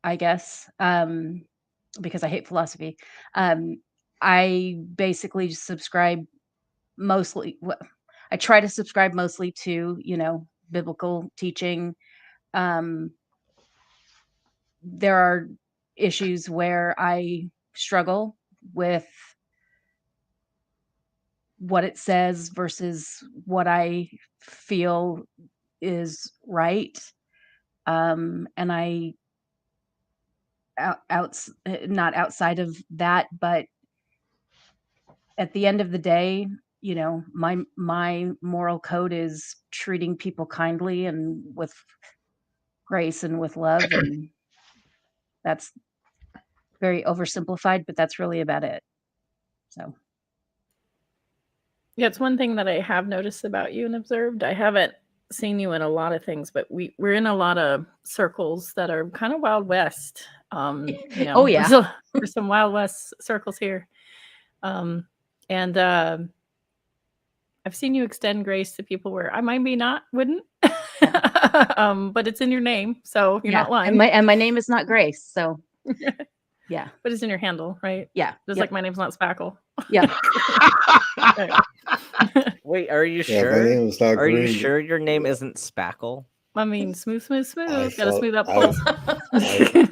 I guess, because I hate philosophy. I basically subscribe mostly. I try to subscribe mostly to, biblical teaching. There are issues where I struggle with what it says versus what I feel is right. And I not outside of that, but at the end of the day, you know, my moral code is treating people kindly and with grace and with love, and that's very oversimplified, but that's really about it. So Yeah, it's one thing that I have noticed about you and observed. I haven't seen you in a lot of things, but we're in a lot of circles that are kind of Wild West. You know, oh yeah. there's some Wild West circles here. And I've seen you extend grace to people where I wouldn't. But it's in your name, so you're not lying. And my name is not Grace, so yeah. But it's in your handle, right? Yeah. Just like my name's not Spackle. Yeah. Wait, are you Yeah, sure? my name is not Are you Green. sure your name isn't Spackle? I mean, smooth. I Gotta smooth up thought- pulse.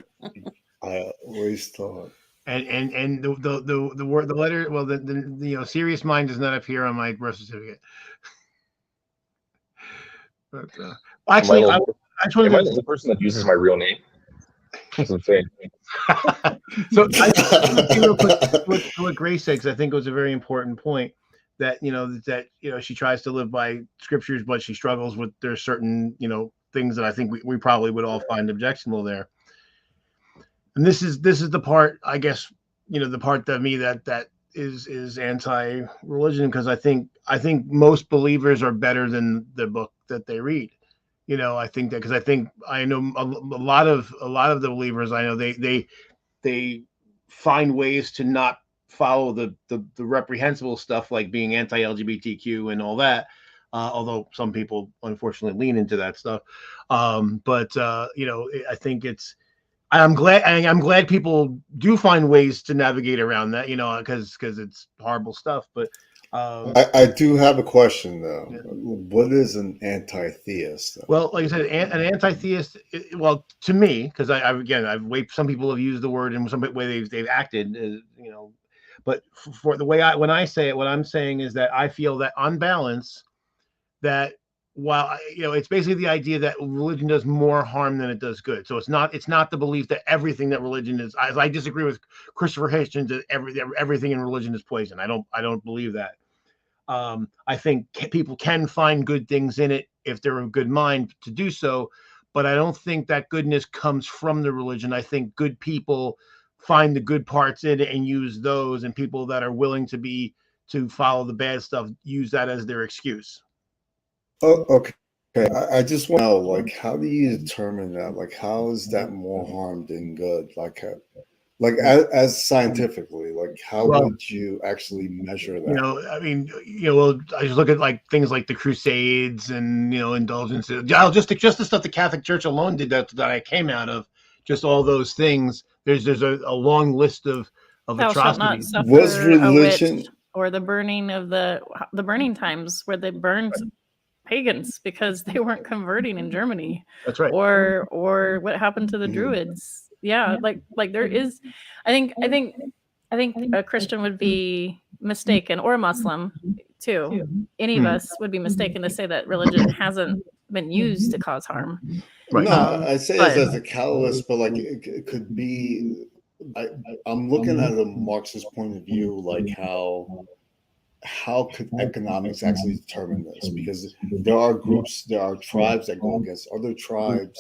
I always thought. And the word, the letter, well, the serious mind does not appear on my birth certificate. But actually, Am I actually, the only person that uses my real name? That's insane. So real quick, what Grace said, 'cause I think it was a very important point that she tries to live by scriptures, but she struggles with there's certain things that I think we probably would all find objectionable there. And this is the part, I guess, the part of me that is anti-religion, because I think most believers are better than the book that they read. I think that, because I know a lot of the believers I know, they find ways to not follow the reprehensible stuff like being anti-LGBTQ and all that. Although some people unfortunately lean into that stuff. But I think I'm glad people do find ways to navigate around that, because it's horrible stuff. But I do have a question though. Yeah. What is an anti-theist? Well, like I said, an anti-theist. Well, to me, because some people have used the word in some way they've acted, But for the way when I say it, what I'm saying is that I feel that on balance, that while it's basically the idea that religion does more harm than it does good. So it's not the belief that everything that religion is. I disagree with Christopher Hitchens that everything in religion is poison. I don't believe that. I think people can find good things in it if they're of good mind to do so, but I don't think that goodness comes from the religion. I think good people find the good parts in it and use those, and people that are willing to follow the bad stuff use that as their excuse. Oh, okay. I just want to know, like, how do you determine that? Like, how is that more harm than good? Like as scientifically, like, how would you actually measure that? I just look at like things like the Crusades and indulgences. Just the stuff the Catholic Church alone did that I came out of. Just all those things. There's a long list of atrocities. Was religion or the burning of the burning times where they burned pagans because they weren't converting in Germany? That's right. Or what happened to the Druids? Yeah, like there is. I think a Christian would be mistaken, or a Muslim too. Any of us would be mistaken to say that religion hasn't been used to cause harm. Right. No, I say it as a catalyst, but like it could be. I'm looking at a Marxist point of view, like how could economics actually determine this? Because there are groups, there are tribes that go against other tribes,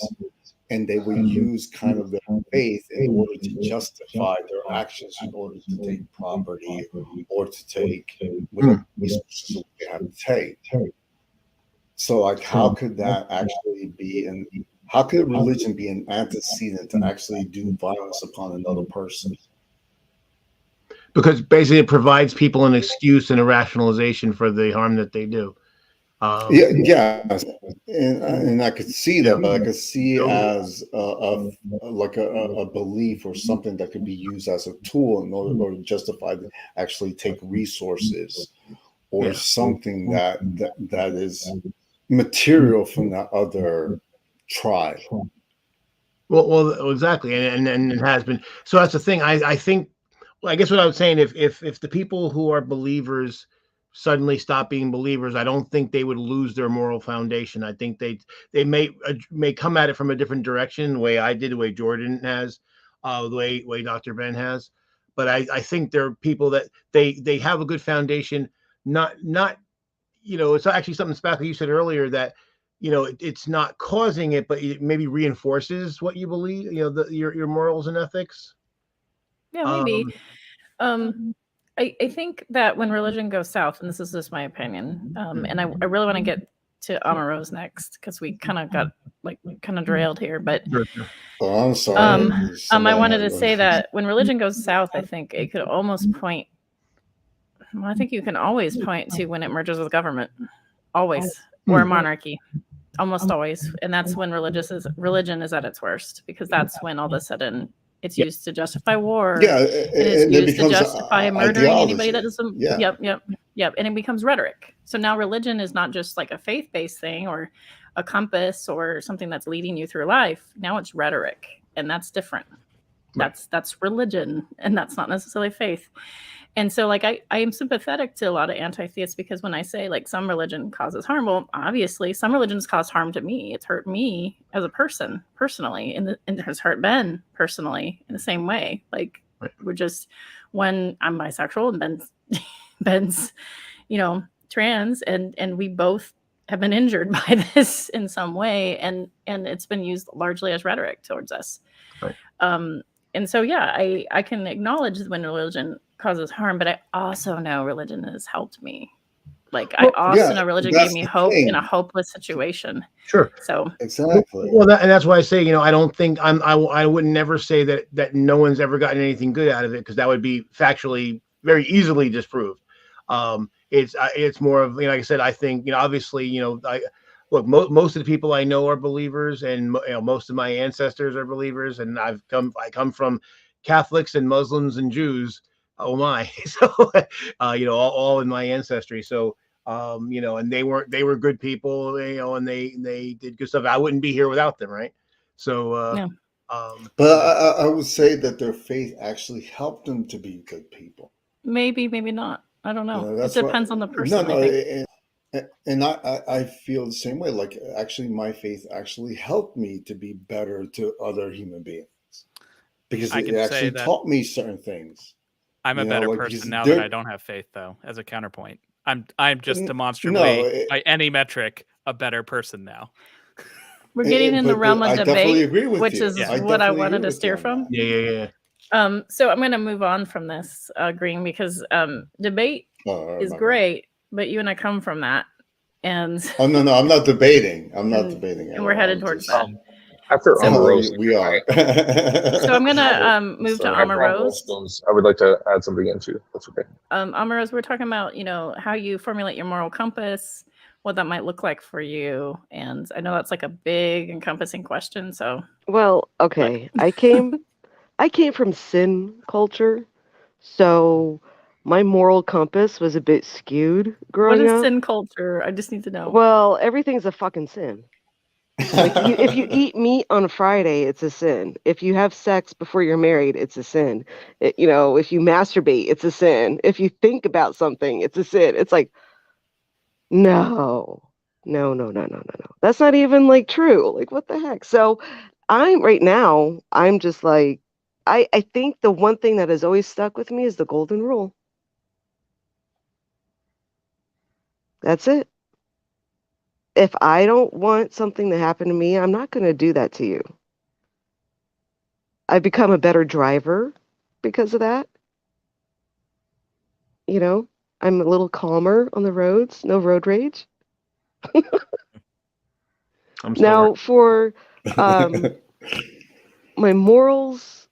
and they will use kind of their faith in order to justify their actions, in order to take property or to take whatever resources they have to take. So, like, how could that actually be? And how could religion be an antecedent to actually do violence upon another person? Because basically it provides people an excuse and a rationalization for the harm that they do. Yeah, and I could see that, but I could see it as a belief or something that could be used as a tool in order to justify actually take resources or something that is material from that other tribe. Well, exactly, and it has been. So that's the thing. I think. Well, I guess what I was saying, if the people who are believers suddenly stop being believers, I don't think they would lose their moral foundation. I think they may come at it from a different direction, the way I did, the way Jordan has, the way Dr. Ben has. But I think there are people that they have a good foundation. Not it's actually something, Spackle, you said earlier, that it's not causing it, but it maybe reinforces what you believe, your morals and ethics. Yeah, maybe. I think that when religion goes south, and this is just my opinion, and I really want to get to Amaro's next because we kind of got kind of derailed here, but I'm sorry. I wanted to say that when religion goes south, I think it could almost point. Well, I think you can always point to when it merges with government, always, or monarchy, almost always, and that's when religion is at its worst, because that's when all of a sudden it's used to justify war. Yeah, and it's used to justify murdering anybody that ideology. doesn't. Yep, and it becomes rhetoric. So now religion is not just like a faith-based thing or a compass or something that's leading you through life. Now it's rhetoric, and that's different. That's religion, and that's not necessarily faith. And so like I am sympathetic to a lot of anti-theists, because when I say like some religion causes harm, well, obviously some religions cause harm to me. It's hurt me as a person personally, and it has hurt Ben personally in the same way. Like we're just, when I'm bisexual and Ben's trans, and we both have been injured by this in some way, and it's been used largely as rhetoric towards us. And so I can acknowledge when religion causes harm, but I also know religion has helped me. Like I also know religion gave me hope in a hopeless situation. Sure. So exactly. Well, and that's why I say, I don't think I would never say that no one's ever gotten anything good out of it, because that would be factually very easily disproved. It's more of, like I said, I think, obviously, look, most of the people I know are believers, and most of my ancestors are believers, and I come from Catholics and Muslims and Jews. Oh my! So all in my ancestry. So and they were good people, and they did good stuff. I wouldn't be here without them, right? So but I would say that their faith actually helped them to be good people. Maybe not. I don't know. It depends on the person. And I feel the same way. Like, actually, my faith actually helped me to be better to other human beings, because it actually taught me certain things. I'm a better person now that I don't have faith, though. As a counterpoint, I'm just demonstrably, by any metric, a better person now. We're getting in the realm of debate, which is what I wanted to steer from. Yeah. So I'm going to move on from this, Green, because debate is great, but you and I come from that, and no, I'm not debating. I'm not debating, and we're headed towards that. After Amaros, we are. So I'm going to move to Amaros. I would like to add something in too. That's okay. Amaros, we're talking about how you formulate your moral compass, what that might look like for you, and I know that's like a big encompassing question. So well, okay, I came from sin culture, so my moral compass was a bit skewed growing up. What is sin culture? I just need to know. Well, everything's a fucking sin. Like if you eat meat on a Friday, it's a sin. If you have sex before you're married, it's a sin. If you masturbate, it's a sin. If you think about something, it's a sin. It's like, no. That's not even like true. Like, what the heck? So I'm just like, I think the one thing that has always stuck with me is the golden rule. That's it. If I don't want something to happen to me, I'm not going to do that to you. I've become a better driver because of that. I'm a little calmer on the roads. No road rage. Now, for my morals,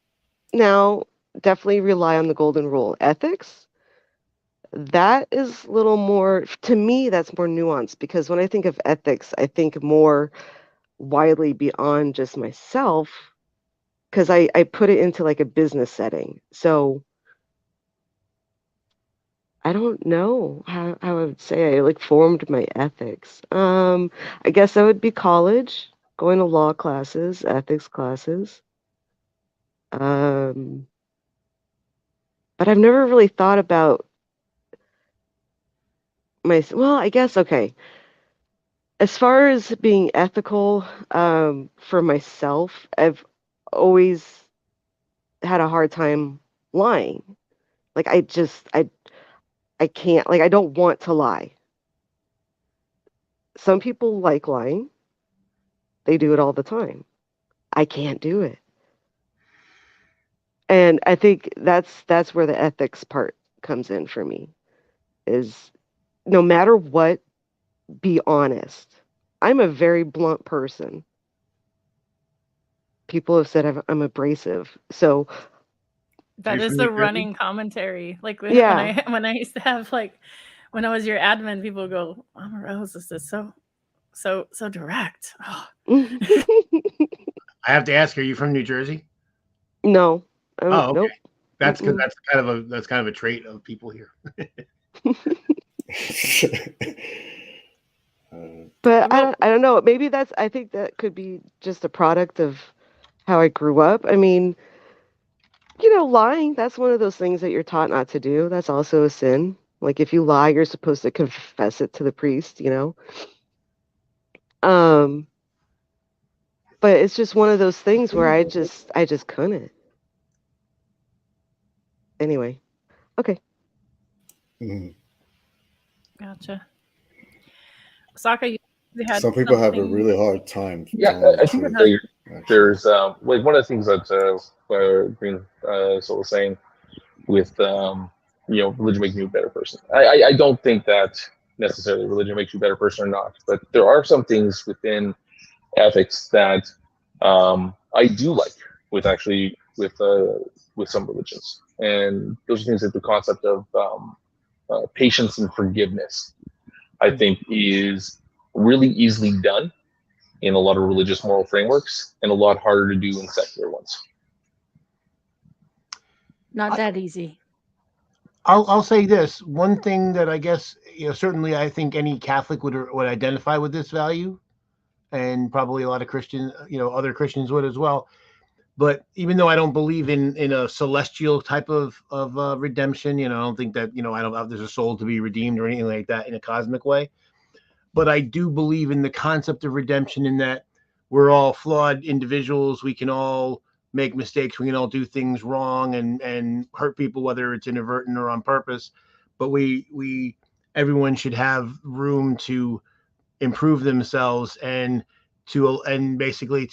now definitely rely on the golden rule. Ethics, that is a little more, to me, that's more nuanced, because when I think of ethics, I think more widely beyond just myself, because I put it into like a business setting. So I don't know how I would say I like formed my ethics. I guess that would be college. going to law classes, ethics classes. But I've never really thought about well, I guess, okay. As far as being ethical, for myself, I've always had a hard time lying. Like I can't, like I don't want to lie. Some people like lying. They do it all the time. I can't do it. And I think that's where the ethics part comes in for me. Is no matter what, be honest. I'm a very blunt person. People have said I'm abrasive. So That You're is from the New Jersey? running commentary. Like when yeah. I used to have like when I was your admin, people would go, "Mama Rose, this is so direct." Oh. I have to ask, are you from New Jersey? No. Oh, okay. Nope. That's Mm-mm. that's kind of a trait of people here. But I don't know. Maybe I think that could be just a product of how I grew up. I mean, lying, that's one of those things that you're taught not to do. That's also a sin. Like if you lie, you're supposed to confess it to the priest, Um, but it's just one of those things where I just couldn't. Anyway. Okay. Gotcha. Saka, you had some people have a something- really hard time Yeah, telling I the think truth. that there's like one of the things that Green Soul was saying with religion making you a better person. I don't think that necessarily religion makes you a better person or not, but there are some things within ethics that I do like with some religions, and those are things like the concept of patience and forgiveness. I think is really easily done in a lot of religious moral frameworks and a lot harder to do in secular ones. Not that easy. I'll say this one thing that I guess certainly I think any Catholic would identify with this value, and probably a lot of Christians, other Christians would as well. But even though I don't believe in a celestial type of redemption, I don't think that I don't there's a soul to be redeemed or anything like that in a cosmic way. But I do believe in the concept of redemption, in that we're all flawed individuals. We can all make mistakes. We can all do things wrong and hurt people, whether it's inadvertent or on purpose. But everyone should have room to improve themselves and basically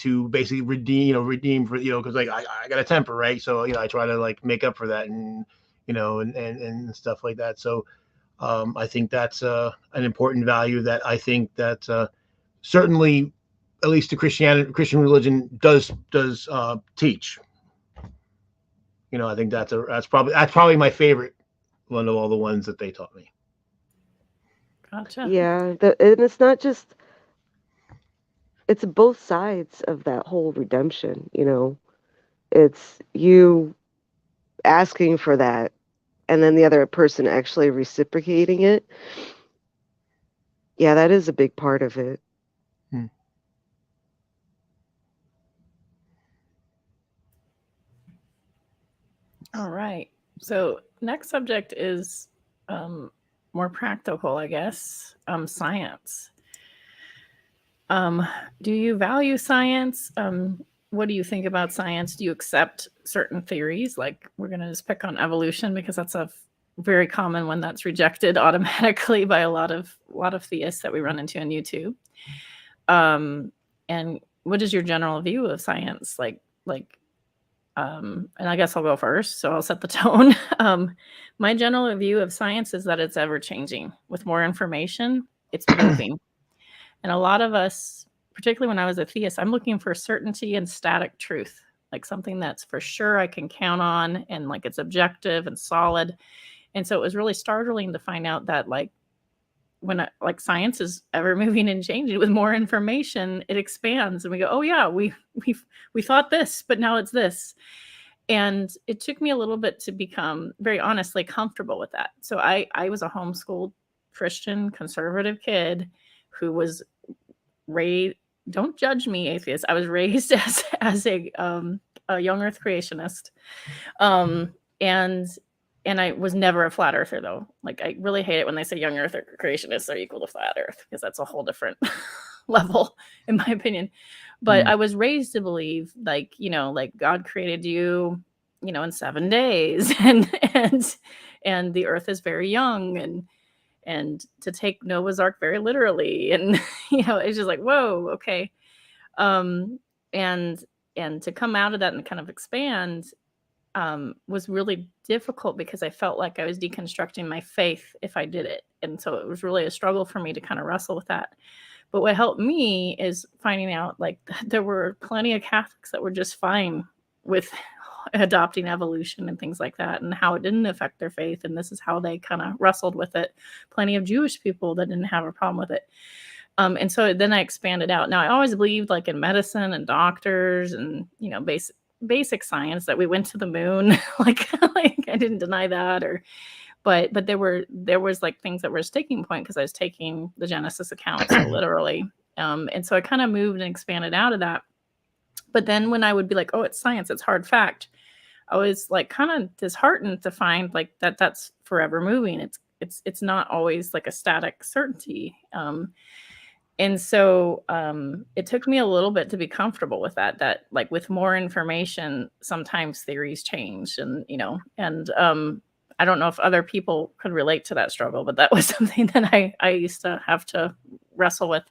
redeem for because like I got a temper, right? So I try to like make up for that and and stuff like that. So I think that's an important value that I think that certainly, at least the Christian religion does teach. I think that's probably my favorite one of all the ones that they taught me. Gotcha. Yeah, and it's not just, it's both sides of that whole redemption, It's you asking for that and then the other person actually reciprocating it. Yeah, that is a big part of it. All right. So next subject is more practical, I guess. Science. Do you value science? What do you think about science? Do you accept certain theories? Like we're going to just pick on evolution because that's a very common one that's rejected automatically by a lot of theists that we run into on YouTube. And what is your general view of science? And I guess I'll go first, so I'll set the tone. My general view of science is that it's ever changing. With more information, it's moving. And a lot of us, particularly when I was a theist, I'm looking for certainty and static truth, like something that's for sure I can count on and like it's objective and solid. And so it was really startling to find out that when science is ever moving and changing with more information, it expands and we go, oh yeah, we thought this, but now it's this. And it took me a little bit to become very honestly comfortable with that. So I was a homeschooled Christian conservative kid who was raised don't judge me, atheist. I was raised as a young Earth creationist, and I was never a flat earther though. Like I really hate it when they say young Earth creationists are equal to flat Earth, because that's a whole different level, in my opinion. But I was raised to believe, like, like God created you, in 7 days, and the Earth is very young, and to take Noah's Ark very literally, and it's just like, whoa, okay. And to come out of that and kind of expand was really difficult, because I felt like I was deconstructing my faith if I did it. And so it was really a struggle for me to kind of wrestle with that. But what helped me is finding out, like, there were plenty of Catholics that were just fine with adopting evolution and things like that, and how it didn't affect their faith. And this is how they kind of wrestled with it. Plenty of Jewish people that didn't have a problem with it. And so then I expanded out. Now, I always believed, like, in medicine and doctors and, basic science, that we went to the moon. like I didn't deny that, but there was like things that were a sticking point, because I was taking the Genesis account so literally. And so I kind of moved and expanded out of that. But then when I would be like, oh, it's science, it's hard fact, I was like kind of disheartened to find like that's forever moving. It's not always like a static certainty. And so it took me a little bit to be comfortable with that like with more information, sometimes theories change, and I don't know if other people could relate to that struggle, but that was something that I used to have to wrestle with.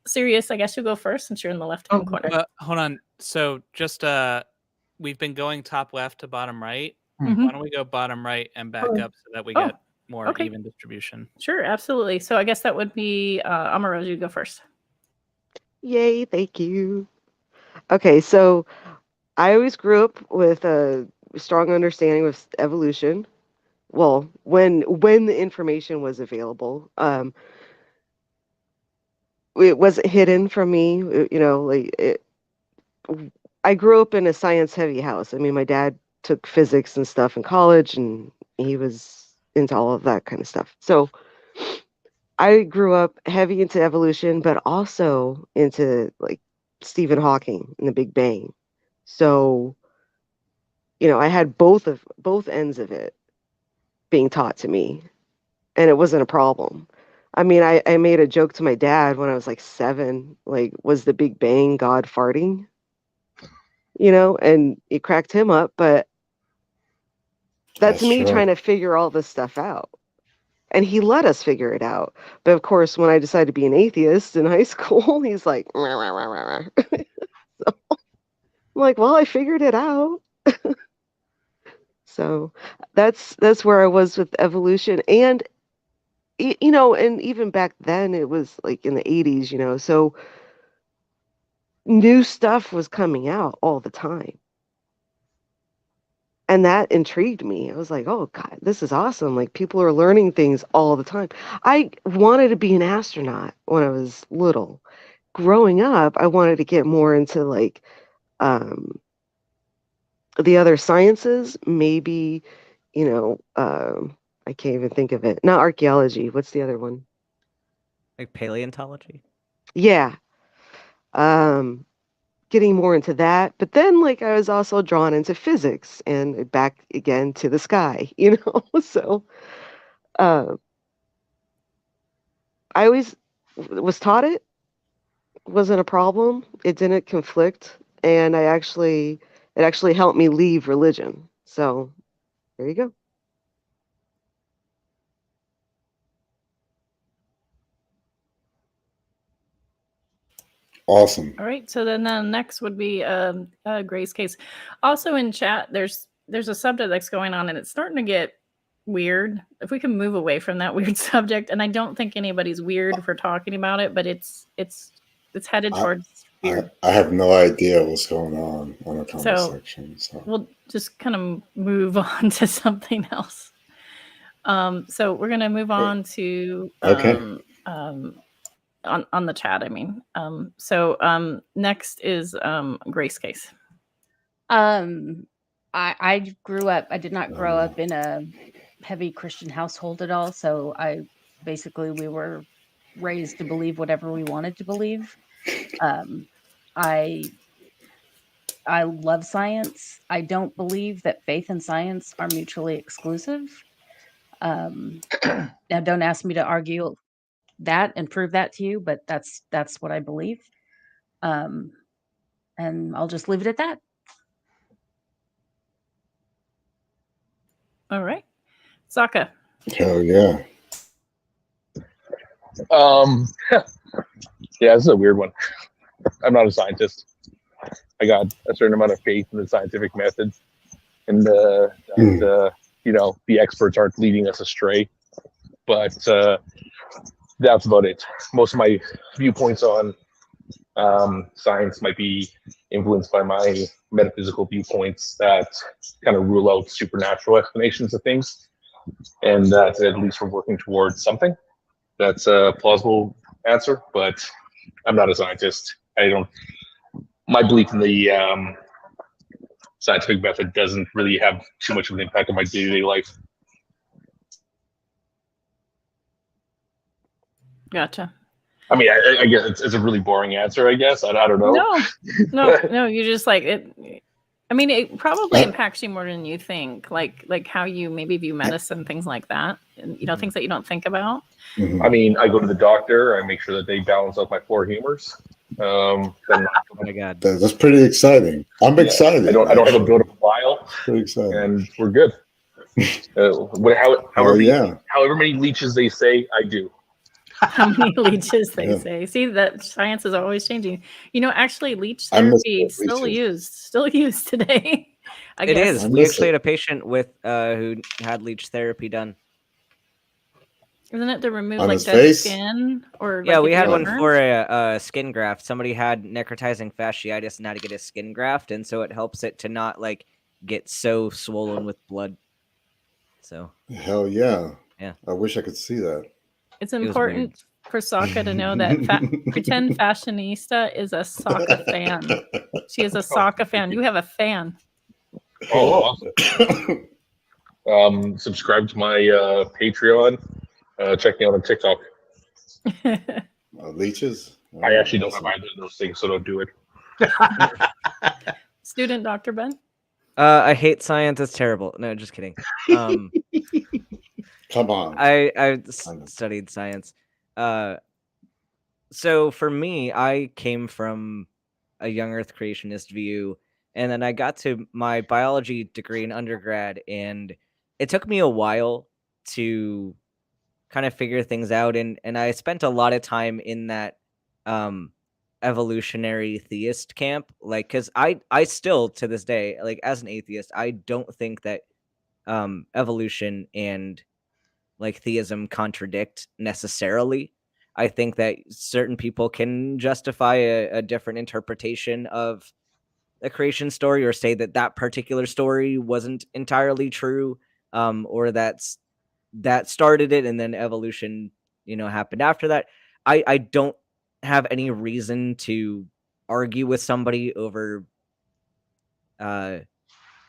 Sirius, I guess you'll go first since you're in the left-hand corner. Hold on. So just we've been going top left to bottom right. Mm-hmm. Why don't we go bottom right and back up so that we get more even distribution? Sure, absolutely. So I guess that would be Amarosa, you go first. Yay, thank you. Okay, so I always grew up with a strong understanding of evolution. Well, when the information was available, it wasn't hidden from me. I grew up in a science-heavy house. I mean, my dad took physics and stuff in college, and he was into all of that kind of stuff. So I grew up heavy into evolution, but also into like Stephen Hawking and the Big Bang. So, I had both ends of it being taught to me, and it wasn't a problem. I mean, I made a joke to my dad when I was like 7, like, was the Big Bang God farting? And it cracked him up, but that's me true. trying to figure all this stuff out. And he let us figure it out. But of course, when I decided to be an atheist in high school, he's like, rah, rah, rah, rah, rah. So I'm like, well, I figured it out. So that's where I was with evolution. And, and even back then, it was like in the 80s, so new stuff was coming out all the time. And that intrigued me. I was like, oh, God, this is awesome. Like, people are learning things all the time. I wanted to be an astronaut when I was little. Growing up, I wanted to get more into, like, the other sciences. Maybe, I can't even think of it. Not archaeology. What's the other one? Like paleontology? Yeah. Getting more into that, but then like I was also drawn into physics and back again to the sky, so I always was taught it wasn't a problem. It didn't conflict, and it actually helped me leave religion. So there you go. Awesome. All right, so then next would be Grace Case. Also in chat, there's a subject that's going on, and it's starting to get weird. If we can move away from that weird subject, and I don't think anybody's weird for talking about it, but it's headed towards weird. I have no idea what's going on the comment section. So we'll just kind of move on to something else. So we're gonna move on to on the chat, I mean. So next is Grace Case. I grew up, I did not grow up in a heavy Christian household at all. So we were raised to believe whatever we wanted to believe. I love science. I don't believe that faith and science are mutually exclusive. Now, don't ask me to argue that and prove that to you, but that's what I believe. And I'll just leave it at that. All right. Sokka. Hell yeah. Yeah, this is a weird one. I'm not a scientist. I got a certain amount of faith in the scientific method, and that the experts aren't leading us astray. But that's about it. Most of my viewpoints on science might be influenced by my metaphysical viewpoints that kind of rule out supernatural explanations of things, and that at least we're working towards something that's a plausible answer. But I'm not a scientist. My belief in the scientific method doesn't really have too much of an impact on my day-to-day life. Gotcha. I mean, I guess it's a really boring answer, I guess. I don't know. No, you just like it. I mean, it probably impacts you more than you think, like how you maybe view medicine, things like that, and things that you don't think about. I mean, I go to the doctor. I make sure that they balance out my four humors. Oh my god, that's pretty exciting. I'm excited. I don't have a build up a file. Pretty exciting, and we're good. However many leeches they say, I do. How many leeches they say? See, that science is always changing. Actually, leech therapy is still used today. I guess. Is. We actually had a patient with who had leech therapy done. Isn't it to remove like dead skin or? Yeah, we had one for a skin graft. Somebody had necrotizing fasciitis and had to get a skin graft, and so it helps it to not like get so swollen with blood. So. Hell yeah! Yeah. I wish I could see that. It's important for Sokka to know that pretend fashionista is a Sokka fan. She is a Sokka fan. You have a fan. Oh, awesome. Subscribe to my Patreon. Check me out on TikTok. Leeches? I actually don't have either of those things, so don't do it. Student Dr. Ben? I hate science. It's terrible. No, just kidding. Come on. I studied science. So for me, I came from a young Earth creationist view, and then I got to my biology degree in undergrad, and it took me a while to kind of figure things out, and I spent a lot of time in that evolutionary theist camp, like, because I still to this day, like, as an atheist, I don't think that evolution and like theism contradict necessarily. I think that certain people can justify a different interpretation of a creation story, or say that that particular story wasn't entirely true, or that started it and then evolution, happened after that. I don't have any reason to argue with somebody over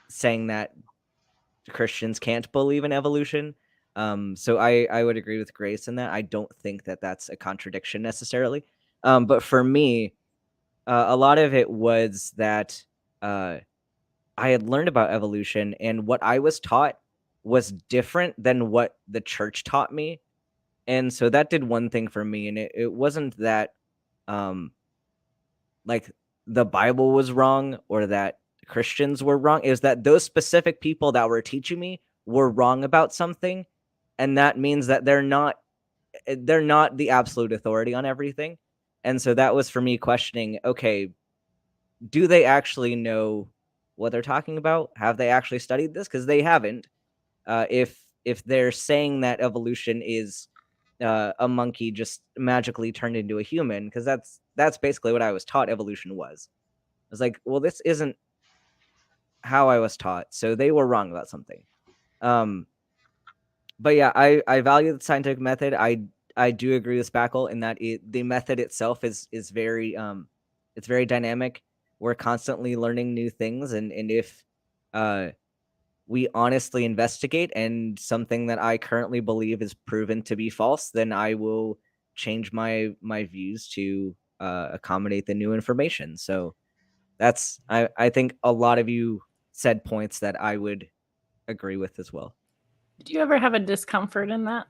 saying that Christians can't believe in evolution. So I would agree with Grace in that. I don't think that that's a contradiction necessarily. But for me, a lot of it was that I had learned about evolution, and what I was taught was different than what the church taught me. And so that did one thing for me. And it wasn't that like the Bible was wrong or that Christians were wrong. It was that those specific people that were teaching me were wrong about something. And that means that they're not the absolute authority on everything. And so that was for me questioning, okay, do they actually know what they're talking about? Have they actually studied this? Because they haven't. If they're saying that evolution is a monkey just magically turned into a human, because that's basically what I was taught evolution was. I was like, well, this isn't how I was taught, so they were wrong about something. But yeah, I value the scientific method. I do agree with Spackle in that the method itself is very it's very dynamic. We're constantly learning new things, and if we honestly investigate and something that I currently believe is proven to be false, then I will change my views to accommodate the new information. So that's I think a lot of you said points that I would agree with as well. Did you ever have a discomfort in that?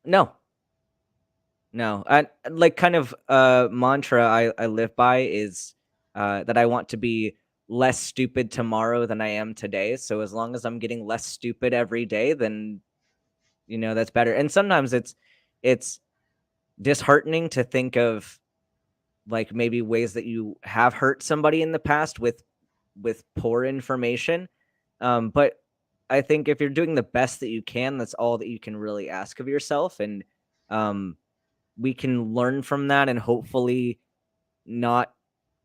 No. I like kind of mantra I live by is that I want to be less stupid tomorrow than I am today. So as long as I'm getting less stupid every day, then that's better. And sometimes it's disheartening to think of like maybe ways that you have hurt somebody in the past with poor information. But I think if you're doing the best that you can, that's all that you can really ask of yourself. And we can learn from that and hopefully not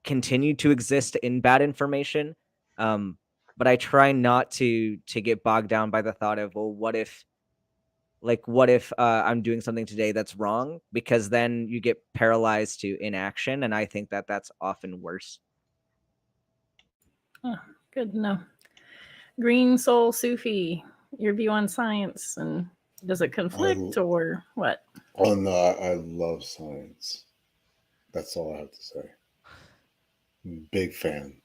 continue to exist in bad information. But I try not to get bogged down by the thought of, well, what if I'm doing something today that's wrong, because then you get paralyzed to inaction. And I think that that's often worse. Oh, good to know. Green Soul Sufi, your view on science, and does it conflict or what? Oh no, I love science. That's all I have to say. Big fan.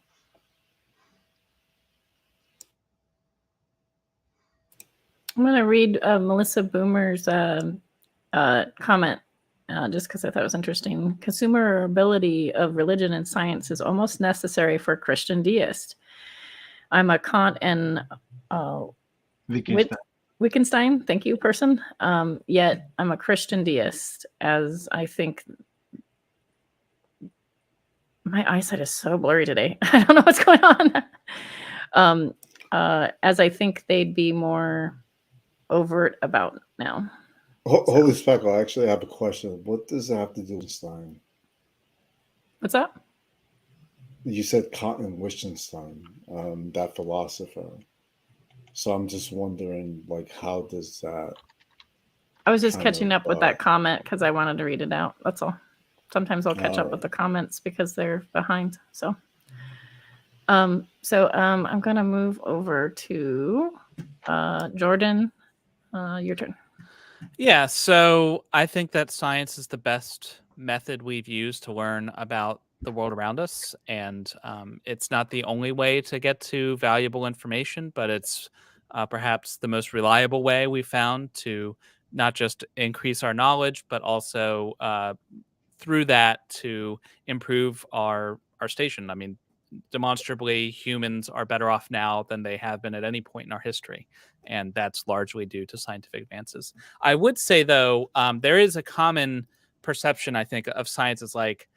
I'm going to read Melissa Boomer's comment just because I thought it was interesting. Consumability of religion and science is almost necessary for a Christian deist. I'm a Kant and Wittgenstein, thank you, person. Yet I'm a Christian deist, as I think my eyesight is so blurry today. I don't know what's going on. As I think they'd be more overt about now. Holy Spackle, I actually have a question. What does it have to do with Stein? What's that? You said Kant and Wittgenstein, that philosopher. So I'm just wondering, like, how does that? I was just catching up with that comment because I wanted to read it out. That's all. Sometimes I'll catch up with the comments because they're behind. So, I'm gonna move over to Jordan. Your turn. Yeah, so I think that science is the best method we've used to learn about the world around us. And it's not the only way to get to valuable information, but it's perhaps the most reliable way we found to not just increase our knowledge, but also through that to improve our station. I mean, demonstrably, humans are better off now than they have been at any point in our history. And that's largely due to scientific advances. I would say, though, there is a common perception, I think, of science as like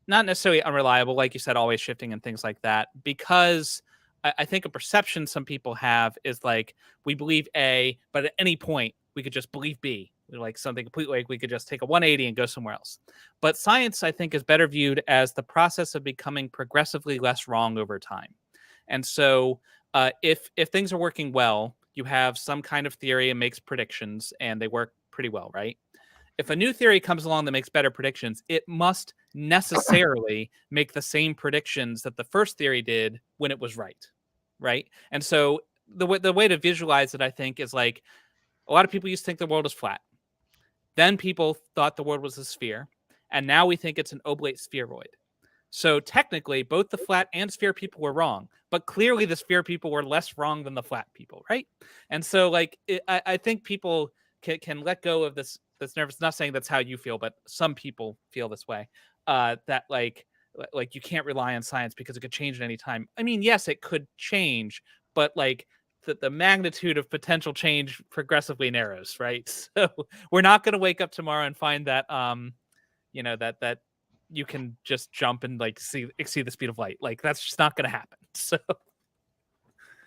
not necessarily unreliable, like you said, always shifting and things like that, because I think a perception some people have is like we believe A, but at any point we could just believe B. Like something completely like we could just take a 180 and go somewhere else. But science, I think, is better viewed as the process of becoming progressively less wrong over time. And so if things are working well, you have some kind of theory and makes predictions, and they work pretty well, right? If a new theory comes along that makes better predictions, it must necessarily make the same predictions that the first theory did when it was right? And so the way to visualize it, I think, is like a lot of people used to think the world is flat. Then people thought the world was a sphere, and now we think it's an oblate spheroid. So technically, both the flat and sphere people were wrong, but clearly the sphere people were less wrong than the flat people, right? And so, like, I think people can let go of this nervous. Not saying that's how you feel, but some people feel this way. That like you can't rely on science because it could change at any time. I mean, yes, it could change, but like the magnitude of potential change progressively narrows, right? So we're not going to wake up tomorrow and find that that you can just jump and like exceed the speed of light. Like that's just not going to happen. So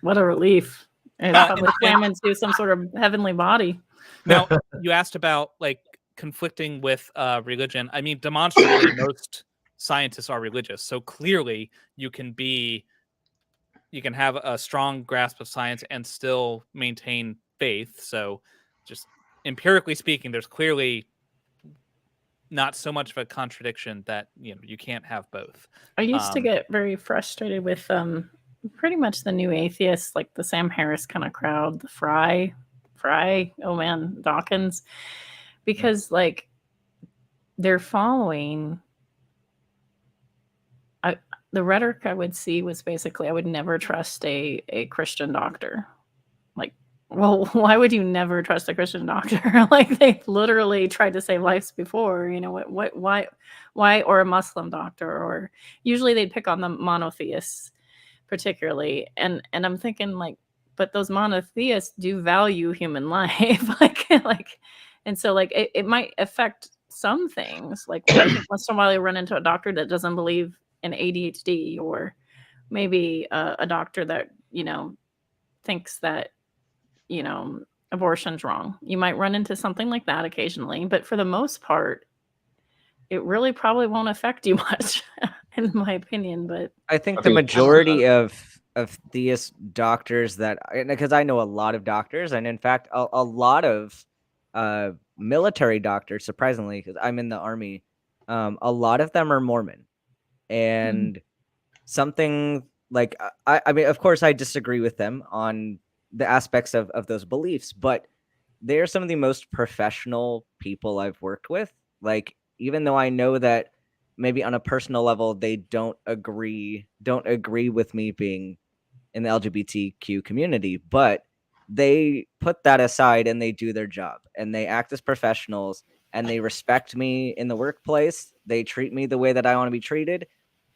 what a relief. And probably swam into some sort of heavenly body. Now, you asked about like conflicting with religion. I mean, demonstrably most scientists are religious. So clearly you can have a strong grasp of science and still maintain faith. So just empirically speaking, there's clearly not so much of a contradiction that you can't have both. I used to get very frustrated with pretty much the new atheists, like the Sam Harris kind of crowd, the Fry, oh man, Dawkins, because like they're following the rhetoric I would see was basically I would never trust a Christian doctor. Like, well, why would you never trust a Christian doctor? Like they've literally tried to save lives before. You know why, or a Muslim doctor, or usually they'd pick on the monotheists particularly, and I'm thinking like, but those monotheists do value human life, like, and so like it might affect some things. Like I think once in a while you run into a doctor that doesn't believe in ADHD, or maybe a doctor that thinks that abortion's wrong. You might run into something like that occasionally, but for the most part, it really probably won't affect you much, in my opinion. But I think the majority of theist doctors because I know a lot of doctors, and in fact, a lot of military doctors, surprisingly, because I'm in the Army, a lot of them are Mormon. And something like, I mean, of course, I disagree with them on the aspects of those beliefs, but they're some of the most professional people I've worked with. Like, even though I know that maybe on a personal level they don't agree with me being in the LGBTQ community, but they put that aside and they do their job and they act as professionals and they respect me in the workplace. They treat me the way that I want to be treated,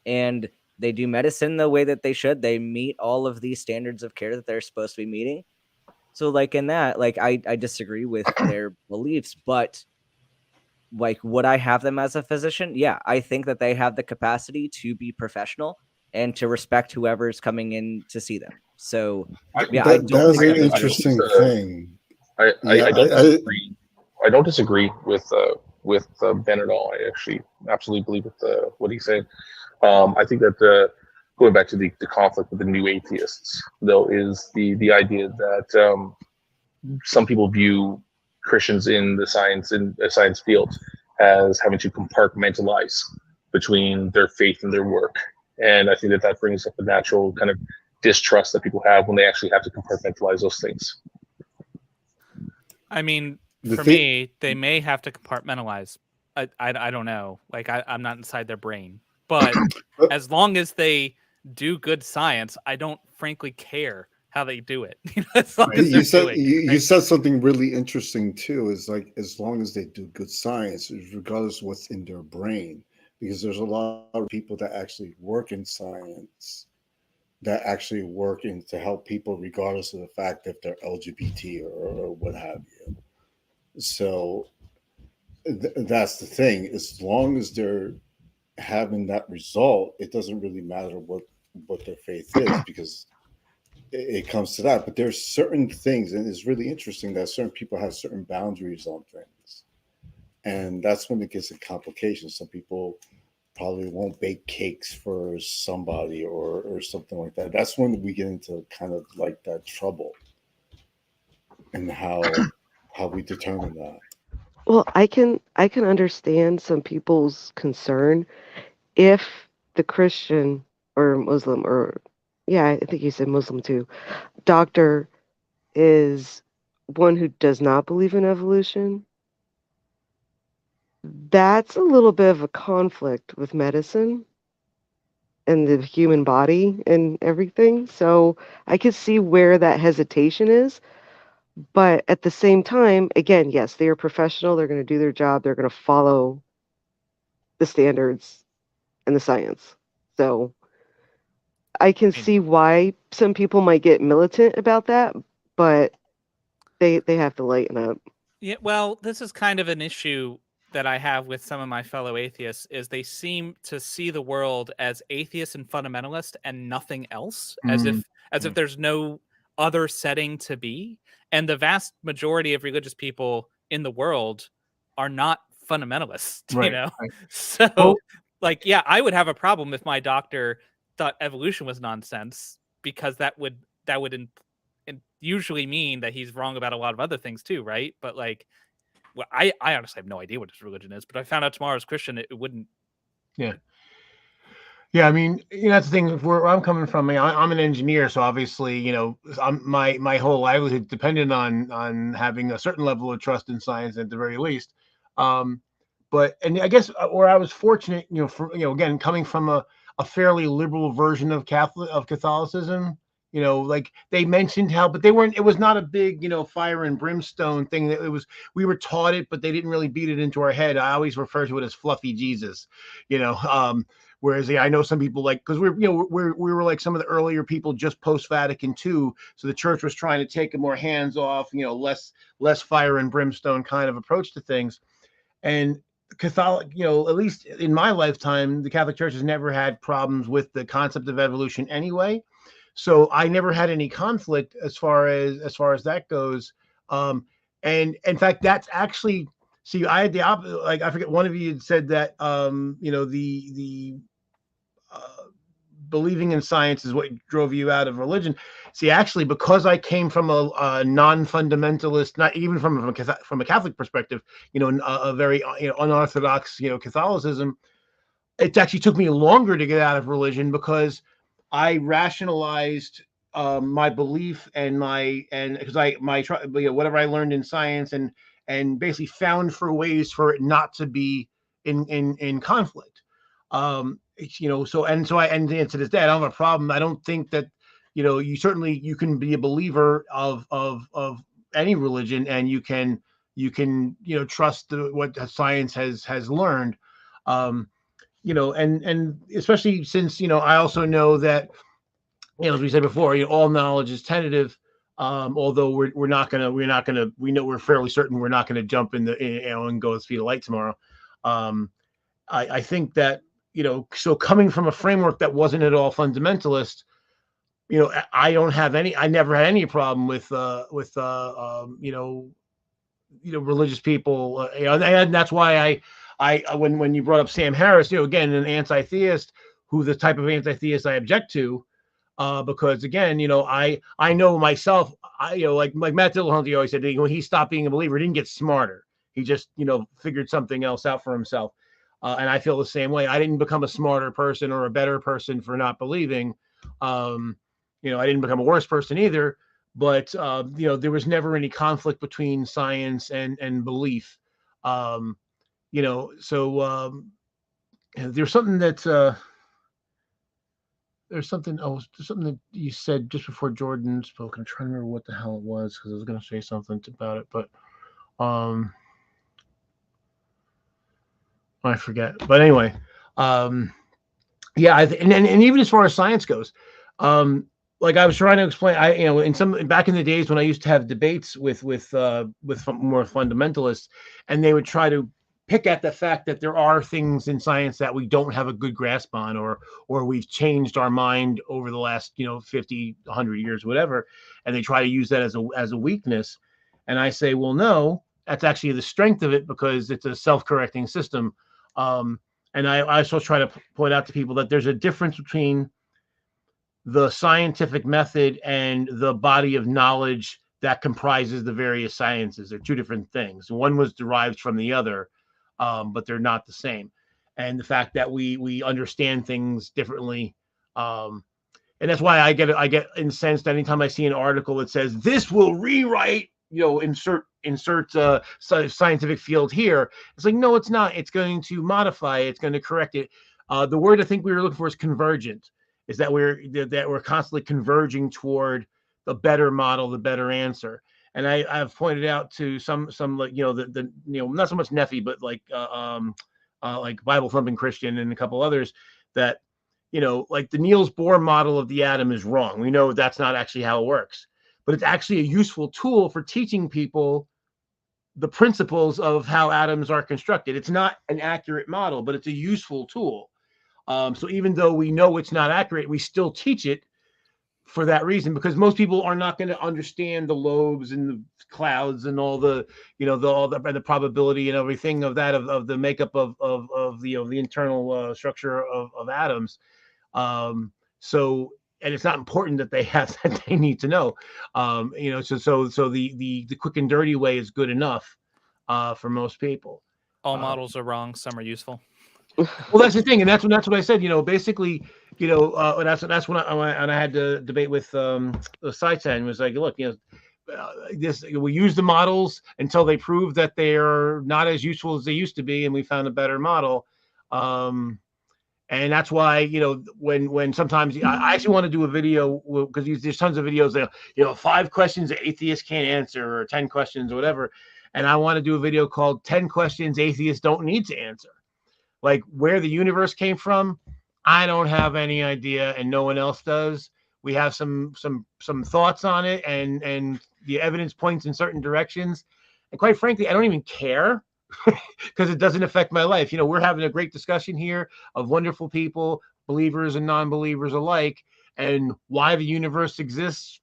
and they do medicine the way that they should. They meet all of these standards of care that they're supposed to be meeting. So like in that, like I disagree with their beliefs, but like, would I have them as a physician? Yeah, I think that they have the capacity to be professional and to respect whoever's coming in to see them. So yeah, that's an interesting thing. I don't disagree with Ben at all. I actually absolutely believe with what he's saying. I think that going back to the conflict with the new atheists, though, is the idea that some people view Christians in the science field as having to compartmentalize between their faith and their work, and I think that brings up the natural kind of distrust that people have when they actually have to compartmentalize those things. I mean, for me, they may have to compartmentalize. I don't know. Like I'm not inside their brain, but as long as they do good science, I don't frankly care how they do it. You said something really interesting too. Is like, as long as they do good science, regardless of what's in their brain, because there's a lot of people that actually work in science, that actually work to help people, regardless of the fact that they're LGBT or what have you. So that's the thing. As long as they're having that result, it doesn't really matter what their faith is, because it comes to that. But there's certain things, and it's really interesting that certain people have certain boundaries on things, and that's when it gets in complications. Some people probably won't bake cakes for somebody or something like that. That's when we get into kind of like that trouble, and how we determine that. Well, I can understand some people's concern if the Christian or Muslim, or yeah, I think you said Muslim too, doctor is one who does not believe in evolution. That's a little bit of a conflict with medicine and the human body and everything. So I could see where that hesitation is. But at the same time, again, yes, they are professional. They're going to do their job. They're going to follow the standards and the science. So I can see why some people might get militant about that, but they have to lighten up. Yeah, well, this is kind of an issue that I have with some of my fellow atheists, is they seem to see the world as atheist and fundamentalist and nothing else, as if there's no other setting to be. And the vast majority of religious people in the world are not fundamentalists, right, you know? Right. So, like, yeah, I would have a problem if my doctor thought evolution was nonsense, because that would usually mean that he's wrong about a lot of other things too, right? But like, well, I honestly have no idea what his religion is, but I found out tomorrow as Christian, it wouldn't. Yeah. Yeah, I mean, that's the thing. Where I'm coming from, I'm an engineer, so obviously, my whole livelihood depended on having a certain level of trust in science at the very least. But I guess where I was fortunate, again, coming from a fairly liberal version of Catholicism. You know, like they mentioned how, but they weren't. It was not a big, you know, fire and brimstone thing. That it was. We were taught it, but they didn't really beat it into our head. I always refer to it as fluffy Jesus. You know, whereas I know some people like, because we were like some of the earlier people just post Vatican II, so the church was trying to take a more hands off, you know, less fire and brimstone kind of approach to things. And Catholic, you know, at least in my lifetime, the Catholic Church has never had problems with the concept of evolution anyway. So I never had any conflict as far as that goes. And in fact, that's actually, see, I had the opposite. Like, I forget, one of you had said that you know, the believing in science is what drove you out of religion. See, actually, because I came from a non-fundamentalist, not even from a Catholic perspective, you know, a very, you know, unorthodox, you know, Catholicism, it actually took me longer to get out of religion because I rationalized my belief and because you know, whatever I learned in science and basically found for ways for it not to be in conflict. You know, so and to this day, I don't have a problem. I don't think that, you know, you can be a believer of any religion, and you can you know, trust what science has learned. You know, and especially since, you know, I also know that, you know, as we said before, you know, all knowledge is tentative. Although we're not gonna we know we're fairly certain we're not gonna jump in the, you know, and go at the speed of light tomorrow. I think that, you know, so coming from a framework that wasn't at all fundamentalist, you know, I never had any problem with you know, religious people, you know, and that's why I when you brought up Sam Harris, you know, again, an anti-theist, who the type of anti-theist I object to, because again, you know, I know myself, you know, like Matt Dillahunty always said, when he stopped being a believer, he didn't get smarter. He just, you know, figured something else out for himself. And I feel the same way. I didn't become a smarter person or a better person for not believing. You know, I didn't become a worse person either. But you know, there was never any conflict between science and belief. You know, so there's something that there's something that you said just before Jordan spoke. I'm trying to remember what the hell it was, because I was going to say something about it, but I forget. But anyway, yeah, and even as far as science goes, like I was trying to explain, you know, back in the days when I used to have debates with more fundamentalists, and they would try to pick at the fact that there are things in science that we don't have a good grasp on, or we've changed our mind over the last, you know, 50, 100 years, whatever, and they try to use that as a weakness. And I say, well, no, that's actually the strength of it, because it's a self-correcting system. And I also try to point out to people that there's a difference between the scientific method and the body of knowledge that comprises the various sciences. They're two different things. One was derived from the other, but they're not the same. And the fact that we understand things differently, and that's why I get incensed anytime I see an article that says this will rewrite, you know, insert scientific field here. It's like, no, it's not. It's going to modify. It's going to correct it. The word I think we were looking for is convergent. Is that we're constantly converging toward the better model, the better answer. And I've pointed out to some like, you know, the you know, not so much Nephi, but like Bible thumping Christian and a couple others, that, you know, like the Niels Bohr model of the atom is wrong. We know that's not actually how it works, but it's actually a useful tool for teaching people the principles of how atoms are constructed. It's not an accurate model, but it's a useful tool. So even though we know it's not accurate, we still teach it for that reason, because most people are not going to understand the lobes and the clouds and all the, you know, the probability and everything of that, of the makeup of the, you know, the internal structure of atoms. So, and it's not important that they have that they need to know. You know, so the quick and dirty way is good enough for most people. All models are wrong. Some are useful. Well, that's the thing, and that's what I said. You know, basically, you know, and that's when I had to debate with Saitan. Was like, look, you know, we use the models until they prove that they are not as useful as they used to be, and we found a better model. And that's why, when sometimes I actually want to do a video, because there's tons of videos that, 5 questions that atheists can't answer, or 10 questions, or whatever. And I want to do a video called 10 questions atheists don't need to answer. Like, where the universe came from, I don't have any idea, and no one else does. We have some thoughts on it, and the evidence points in certain directions. And quite frankly, I don't even care because it doesn't affect my life. We're having a great discussion here of wonderful people, believers and non-believers alike, and why the universe exists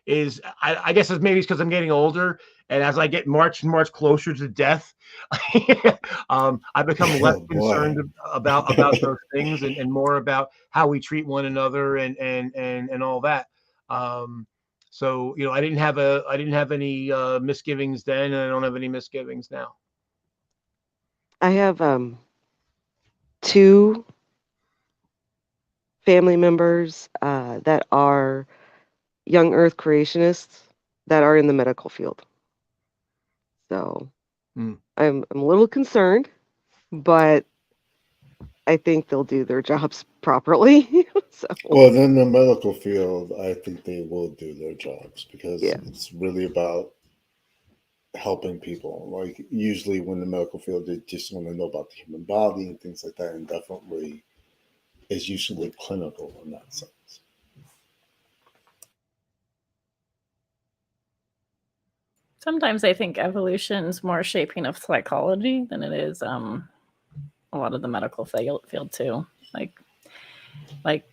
is, I guess maybe it's because I'm getting older, and as I get much closer to death, I become less concerned about those things, and more about how we treat one another, and all that. So I didn't have any misgivings then, and I don't have any misgivings now. I have 2 family members that are young Earth creationists that are in the medical field. So I'm a little concerned, but I think they'll do their jobs properly. Well, in the medical field, I think they will do their jobs, because it's really about helping people. Like, usually when the medical field, they just want to know about the human body and things like that, and definitely is usually clinical in that sense. Sometimes I think evolution is more shaping of psychology than it is a lot of the medical field too. Like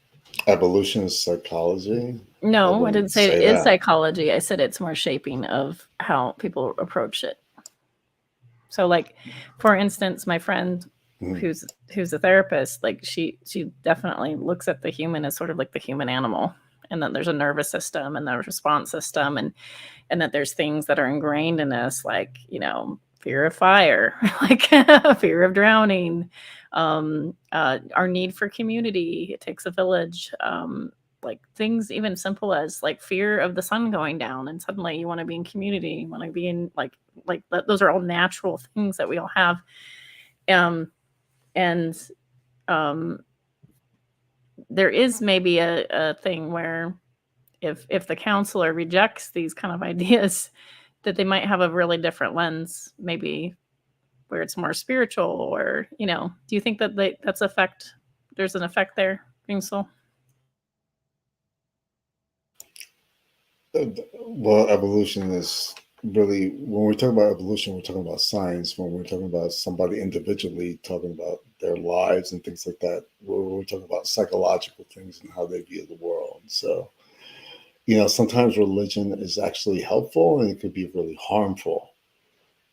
evolution is psychology? No, I didn't say it is psychology. I said it's more shaping of how people approach it. So, like, for instance, my friend who's a therapist, like she definitely looks at the human as sort of like the human animal, and that there's a nervous system and there's a response system, and that there's things that are ingrained in us, like, fear of fire, like fear of drowning, our need for community. It takes a village. Like things even simple as like fear of the sun going down, and suddenly you want to be in community, you want to be in like those are all natural things that we all have. There is maybe a thing where if the counselor rejects these kind of ideas, that they might have a really different lens, maybe where it's more spiritual, or do you think that there's an effect there, Greensill? Well, evolution is really, when we talk about evolution, we're talking about science. When we're talking about somebody individually talking about their lives and things like that, we're talking about psychological things and how they view the world. So, sometimes religion is actually helpful, and it could be really harmful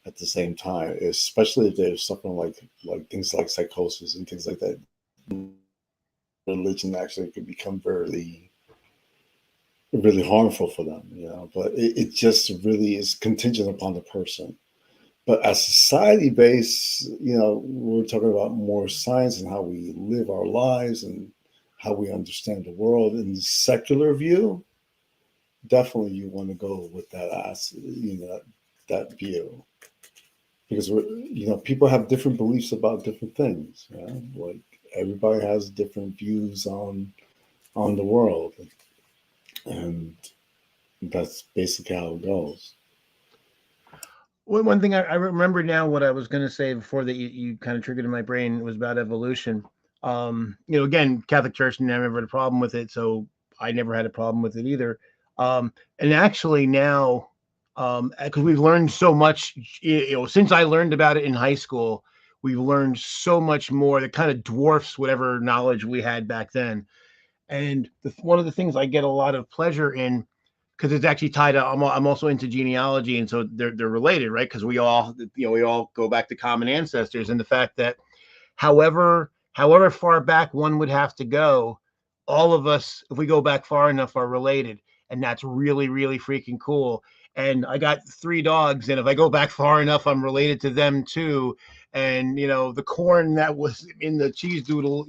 at the same time, especially if they're suffering like things like psychosis and things like that. Religion actually could become really harmful for them, but it just really is contingent upon the person. But as society based, we're talking about more science and how we live our lives and how we understand the world. In the secular view, definitely you want to go with that view, because people have different beliefs about different things. Like, everybody has different views on the world. And that's basically how it goes. One thing I remember now, what I was going to say before that you kind of triggered in my brain, was about evolution. Again, Catholic Church never had a problem with it, so I never had a problem with it either. And actually now, because we've learned so much, since I learned about it in high school, we've learned so much more that kind of dwarfs whatever knowledge we had back then. And one of the things I get a lot of pleasure in, because it's actually tied up. I'm also into genealogy, and so they're related, right? Because we all go back to common ancestors, and the fact that however far back one would have to go, all of us, if we go back far enough, are related, and that's really, really freaking cool. And I got 3 dogs, and if I go back far enough, I'm related to them too. And the corn that was in the cheese doodle,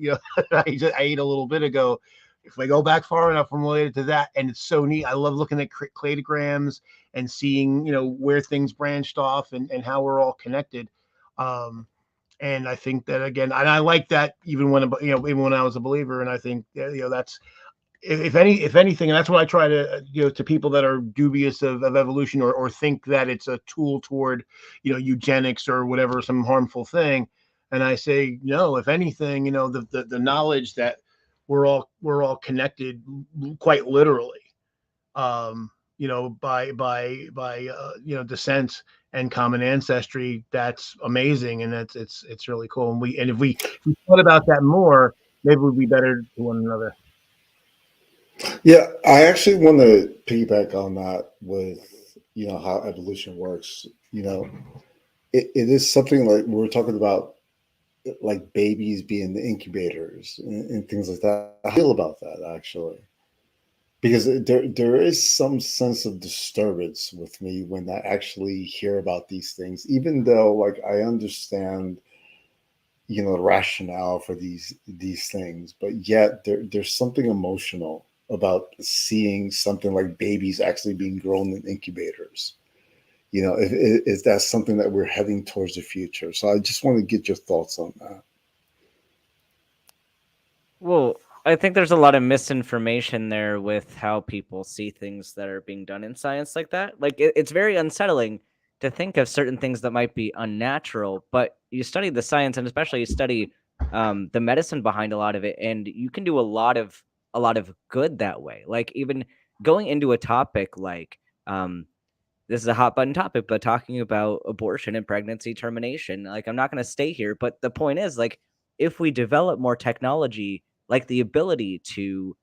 I ate a little bit ago, if I go back far enough, I'm related to that. And it's so neat. I love looking at cladograms and seeing, where things branched off, and how we're all connected. And I think that again, and I like that even when even when I was a believer, and I think that's if anything, and that's what I try to to people that are dubious of evolution or think that it's a tool toward eugenics or whatever, some harmful thing. And I say no. If anything, the knowledge that we're all connected quite literally, by descent and common ancestry. That's amazing, and it's really cool. And if we thought about that more, maybe we'd be better to one another. Yeah, I actually want to piggyback on that with how evolution works. It is something like we were talking about, like babies being the incubators and things like that. I feel about that actually, because there is some sense of disturbance with me when I actually hear about these things, even though like I understand the rationale for these things, but yet there's something emotional about seeing something like babies actually being grown in incubators. Is that something that we're heading towards the future? So I just want to get your thoughts on that. Well, I think there's a lot of misinformation there with how people see things that are being done in science like that. Like it's very unsettling to think of certain things that might be unnatural, but you study the science and especially you study the medicine behind a lot of it, and you can do a lot of good that way. Like even going into a topic like this is a hot button topic, but talking about abortion and pregnancy termination, like I'm not going to stay here, but the point is like if we develop more technology, like the ability to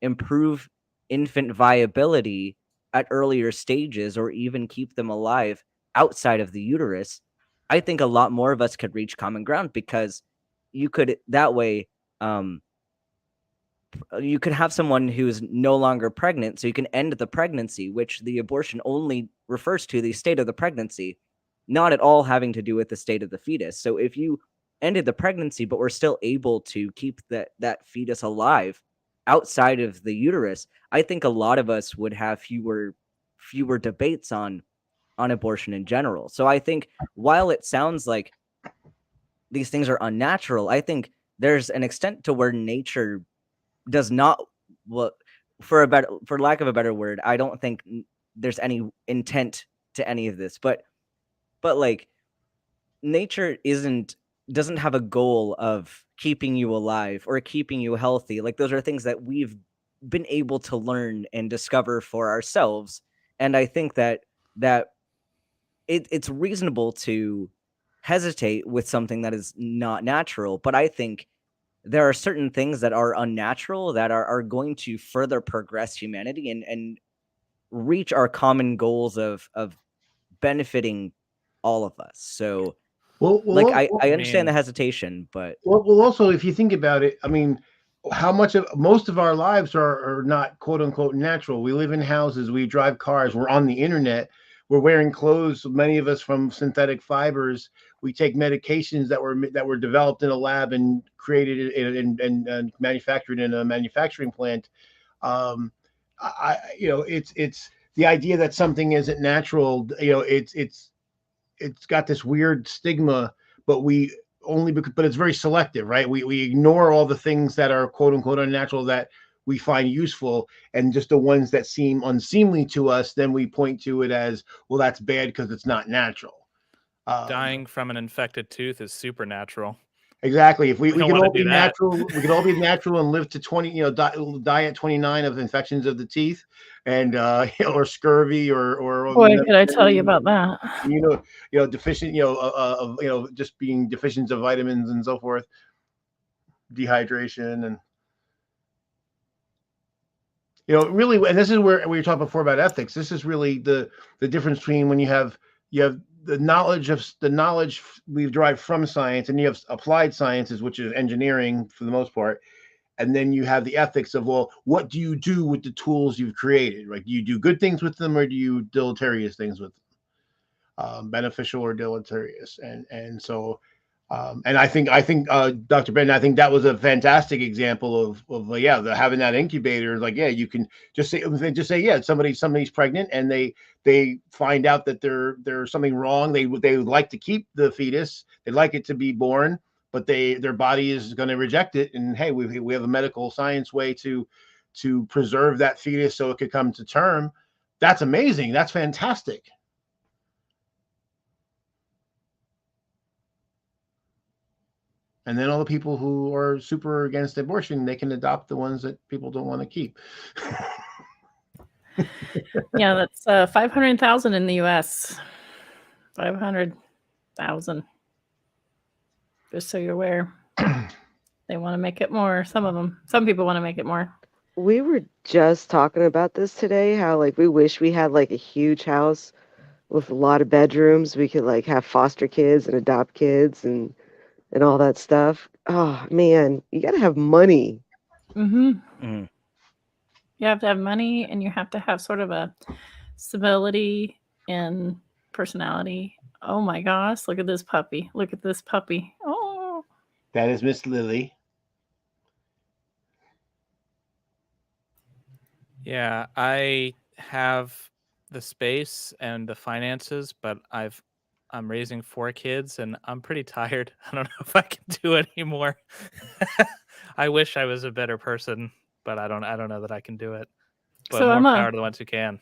improve infant viability at earlier stages or even keep them alive outside of the uterus, I think a lot more of us could reach common ground because you could that way you could have someone who's no longer pregnant, so you can end the pregnancy, which the abortion only refers to the state of the pregnancy, not at all having to do with the state of the fetus. So if you ended the pregnancy, but we're still able to keep that fetus alive outside of the uterus, I think a lot of us would have fewer debates on abortion in general. So I think while it sounds like these things are unnatural, I think there's an extent to where nature does not well for lack of a better word, I don't think there's any intent to any of this, but like nature doesn't have a goal of keeping you alive or keeping you healthy. Like those are things that we've been able to learn and discover for ourselves. And I think that it's reasonable to hesitate with something that is not natural, but I think there are certain things that are unnatural that are going to further progress humanity and reach our common goals of benefiting all of us. So like I understand the hesitation, but well, also if you think about it, I mean, how much of most of our lives are not quote unquote natural. We live in houses, we drive cars, we're on the internet, we're wearing clothes, many of us from synthetic fibers. We take medications that were developed in a lab and created and manufactured in a manufacturing plant. It's the idea that something isn't natural. It's got this weird stigma, but but it's very selective, right? We ignore all the things that are quote unquote unnatural that we find useful, and just the ones that seem unseemly to us, then we point to it as, well, that's bad because it's not natual. Dying from an infected tooth is supernatural. Exactly. If we could all be natural, we could all be natural and live to 20, die at 29 of infections of the teeth, and or scurvy or boy, could I tell you about that? Deficient, just being deficient of vitamins and so forth, dehydration, and really, and this is where we were talking before about ethics. This is really the difference between when you have the knowledge we've derived from science, and you have applied sciences, which is engineering for the most part, and then you have the ethics of, well, what do you do with the tools you've created? Right? Do you do good things with them, or do you deleterious things with them? Beneficial or deleterious? And so And I think Dr. Ben, I think that was a fantastic example of having that incubator. Like, yeah, you can just say yeah, somebody's pregnant and they find out that there's something wrong. They would like to keep the fetus. They'd like it to be born, but their body is going to reject it. And hey, we have a medical science way to preserve that fetus so it could come to term. That's amazing. That's fantastic. And then all the people who are super against abortion, they can adopt the ones that people don't want to keep. Yeah, that's 500,000 in the U.S. 500,000. Just so you're aware. They want to make it more. Some people want to make it more. We were just talking about this today, how like we wish we had like a huge house with a lot of bedrooms. We could like have foster kids and adopt kids and all that stuff. Oh man, you gotta have money. Mm-hmm. You have to have money, and you have to have sort of a stability in personality. Oh my gosh, look at this puppy. Look at this puppy. Oh. That is Miss Lily. Yeah, I have the space and the finances, but I'm raising 4 kids and I'm pretty tired. I don't know if I can do it anymore. I wish I was a better person, but I don't know that I can do it. But So more power to the ones who can.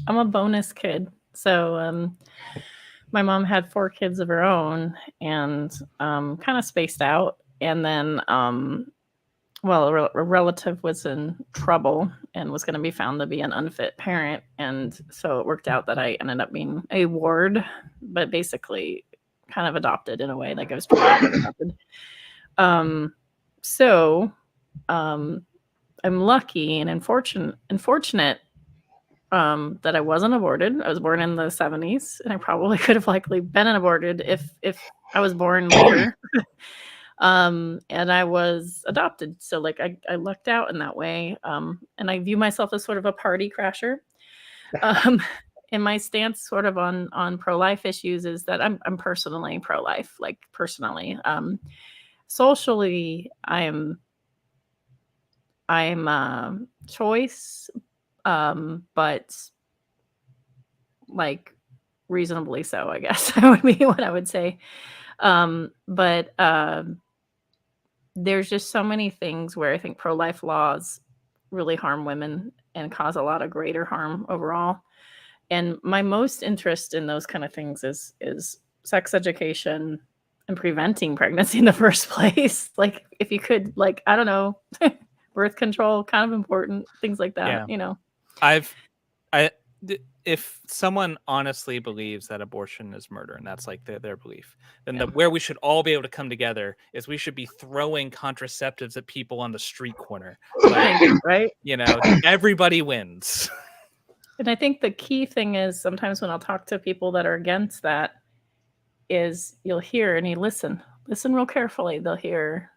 I'm a bonus kid. So my mom had 4 kids of her own and kind of spaced out. And then a relative was in trouble and was going to be found to be an unfit parent. And so it worked out that I ended up being a ward, but basically kind of adopted in a way, like I was adopted. I'm lucky and unfortunate that I wasn't aborted. I was born in the 70s, and I probably could have likely been aborted if I was born later. And I was adopted. So like I lucked out in that way. And I view myself as sort of a party crasher. And my stance sort of on pro-life issues is that I'm personally pro-life, like personally. Socially, I'm choice, but like reasonably so, I guess would be what I would say. But there's just so many things where I think pro-life laws really harm women and cause a lot of greater harm overall. And my most interest in those kind of things is sex education and preventing pregnancy in the first place. Like if you could, like, I don't know, birth control, kind of important, things like that, you know. If someone honestly believes that abortion is murder and that's like their belief, then where we should all be able to come together is we should be throwing contraceptives at people on the street corner. Like, right? You know, everybody wins. And I think the key thing is sometimes when I'll talk to people that are against that is you'll hear and you listen real carefully. They'll hear,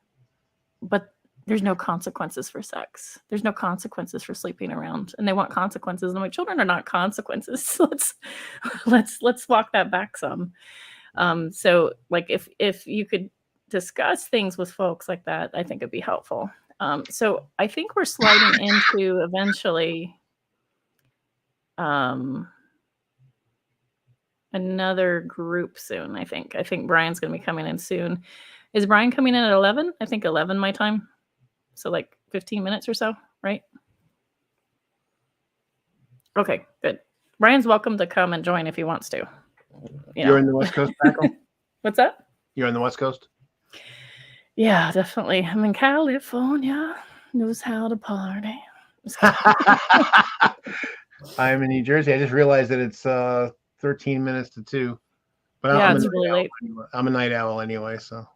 but there's no consequences for sex. There's no consequences for sleeping around, and they want consequences. And I'm like, children are not consequences. Let's walk that back some. So like if you could discuss things with folks like that, I think it'd be helpful. So I think we're sliding into eventually another group soon. I think Brian's going to be coming in soon. Is Brian coming in at 11? I think 11 my time. So like 15 minutes or so, right? Okay, good. Brian's welcome to come and join if he wants to. You're in the West Coast, Spackle? What's that? You're on the West Coast? Yeah, definitely. I'm in California. Knows how to party. I'm in New Jersey. I just realized that it's 13 minutes to 2. But yeah, it's really late. I'm a night owl anyway, so.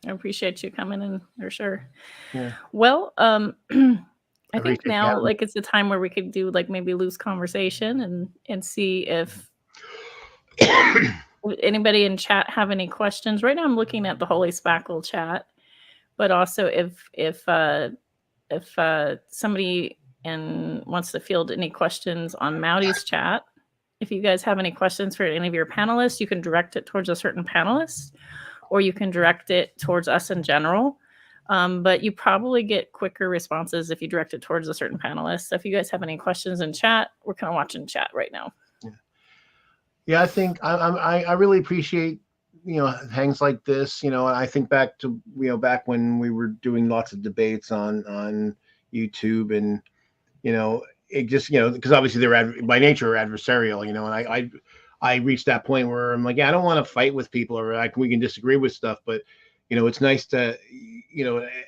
I appreciate you coming in for sure. Yeah. Well, I think now like it's a time where we could do like maybe loose conversation and see if anybody in chat have any questions. Right now I'm looking at the Holy Spackle chat, but also if somebody wants to field any questions on Maute's chat, if you guys have any questions for any of your panelists, you can direct it towards a certain panelist. or you can direct it towards us in general. But you probably get quicker responses if you direct it towards a certain panelist. So if you guys have any questions in chat, we're kind of watching chat right now. Yeah, I think I really appreciate, things like this. I think back to, back when we were doing lots of debates on YouTube, and, it just, because obviously they're by nature adversarial, and I reached that point where I'm like, yeah, I don't want to fight with people, or we can disagree with stuff, but, it's nice to,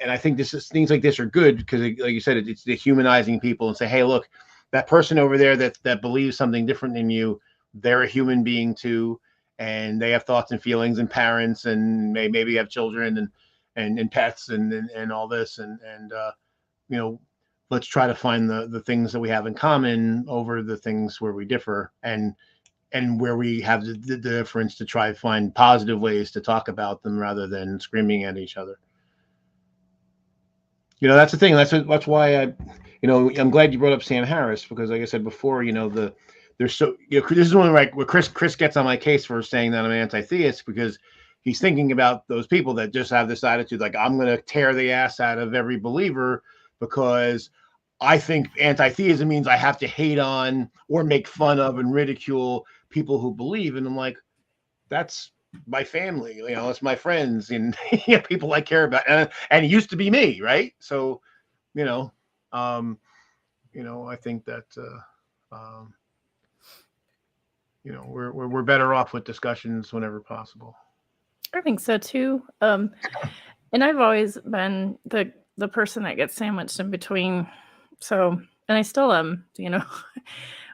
and I think things like this are good because, like you said, it's the humanizing people and say, hey, look, that person over there that believes something different than you, they're a human being too, and they have thoughts and feelings and parents, and maybe have children and pets and all this, and let's try to find the things that we have in common over the things where we differ, and where we have the difference, to try to find positive ways to talk about them rather than screaming at each other. That's the thing. That's why I'm glad you brought up Sam Harris, because like I said before, there's so, this is one where Chris gets on my case for saying that I'm anti-theist, because he's thinking about those people that just have this attitude, like, I'm going to tear the ass out of every believer because I think anti-theism means I have to hate on or make fun of and ridicule people who believe. And I'm like, that's my family, it's my friends, and people I care about, and it used to be me, right? So, I think that we're better off with discussions whenever possible. I think so too. And I've always been the person that gets sandwiched in between. So, and I still am,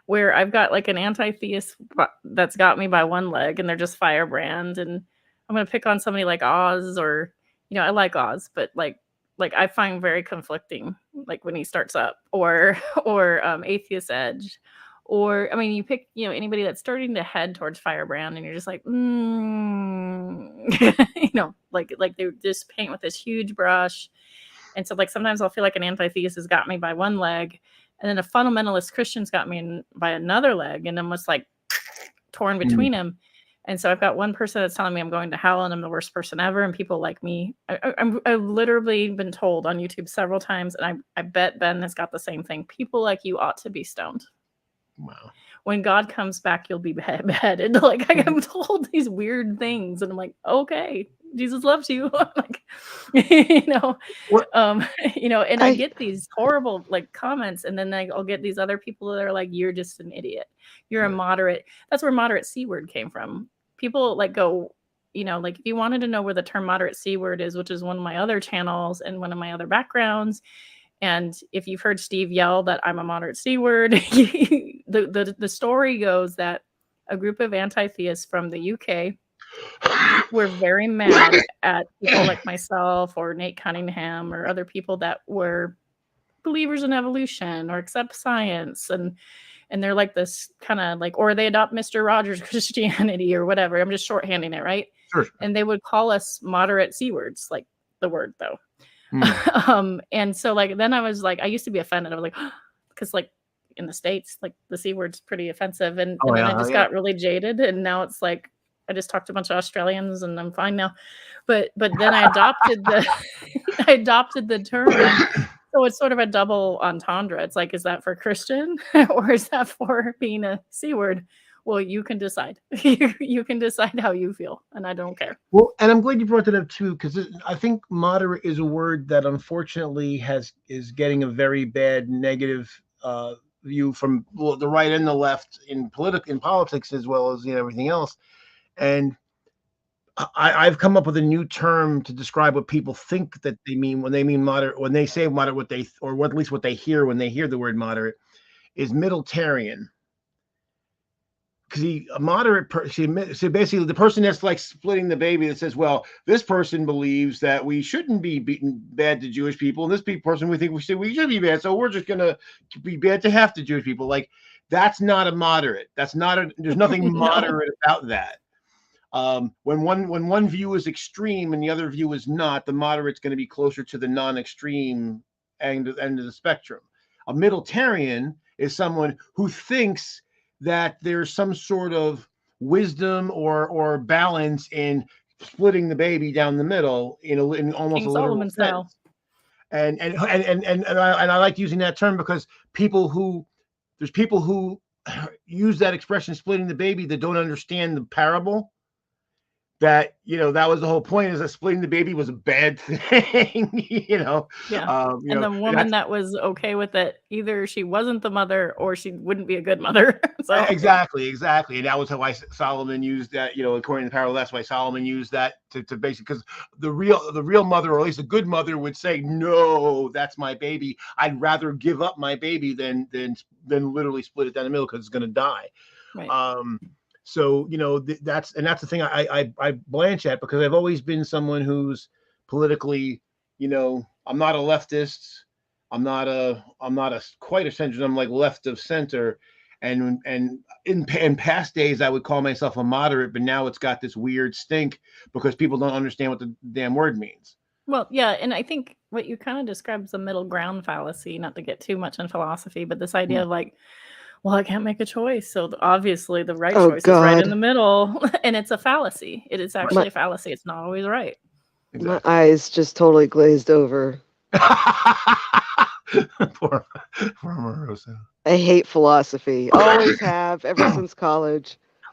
where I've got like an anti-theist that's got me by one leg, and they're just firebrand, and I'm going to pick on somebody like Oz, or, I like Oz, but like I find very conflicting, like when he starts up, or Atheist Edge, or, I mean, you pick, anybody that's starting to head towards firebrand, and you're just like, like they just paint with this huge brush. And so, like, sometimes I'll feel like an anti-theist has got me by one leg, and then a fundamentalist Christian's got me by another leg, and I'm just like torn between them. And so I've got one person that's telling me I'm going to hell and I'm the worst person ever, and people like me. I've literally been told on YouTube several times, and I bet Ben has got the same thing. People like you ought to be stoned. Wow. When God comes back, you'll be beheaded. Like, I'm told these weird things, and I'm like, okay, Jesus loves you. Like, and I get these horrible like comments, and then I'll get these other people that are like, you're just an idiot. You're a moderate. That's where moderate C word came from. People like go, like, if you wanted to know where the term moderate C word is, which is one of my other channels and one of my other backgrounds. And if you've heard Steve yell that I'm a moderate C word, the story goes that a group of anti-theists from the UK were very mad at people like myself or Nate Cunningham or other people that were believers in evolution or accept science. And they're like this kind of like, or they adopt Mr. Rogers Christianity or whatever. I'm just shorthanding it, right? Sure. And they would call us moderate C words, like the word though. And so like, then I was like, I used to be offended. I was like, because like in the States, like the C word's pretty offensive. And then I just got really jaded. And now it's like, I just talked to a bunch of Australians and I'm fine now. But then I adopted the term. So it's sort of a double entendre. It's like, is that for Christian or is that for being a C word? Well, you can decide. You can decide how you feel, and I don't care. Well, and I'm glad you brought that up too, because I think moderate is a word that unfortunately is getting a very bad negative view from the right and the left in politics as well as everything else. And I've come up with a new term to describe what people think that they mean when they mean moderate. When they say moderate, at least what they hear when they hear the word moderate, is middletarian. Because a moderate person, so basically the person that's like splitting the baby that says, well, this person believes that we shouldn't be beaten bad to Jewish people, and this person we think we should be bad, so we're just gonna be bad to half the Jewish people. Like, that's not a moderate. There's nothing moderate about that. When one view is extreme and the other view is not, the moderate's going to be closer to the non-extreme end of the spectrum. A middletarian is someone who thinks that there's some sort of wisdom or balance in splitting the baby down the middle in almost King a literal Solomon style. sense. And I like using that term because there's people who use that expression, splitting the baby, that don't understand the parable. That, that was the whole point, is that splitting the baby was a bad thing. Yeah. And the woman that was okay with it, either she wasn't the mother or she wouldn't be a good mother. So exactly. And that was why Solomon used that, according to the parable. That's why Solomon used that to basically, because the real mother, or at least a good mother, would say, no, that's my baby. I'd rather give up my baby than literally split it down the middle, because it's going to die. Right. So, that's the thing I blanch at, because I've always been someone who's politically, I'm not a leftist. I'm not a quite a centrist. I'm like left of center. And in past days, I would call myself a moderate, but now it's got this weird stink because people don't understand what the damn word means. Well, yeah, and I think what you kind of described is a middle ground fallacy, not to get too much in philosophy, but this idea of like, well, I can't make a choice, so obviously the right choice is right in the middle, and it's a fallacy. It is actually a fallacy. It's not always right. Exactly. My eyes just totally glazed over. Poor Rosa. I hate philosophy. Always have, ever since college. I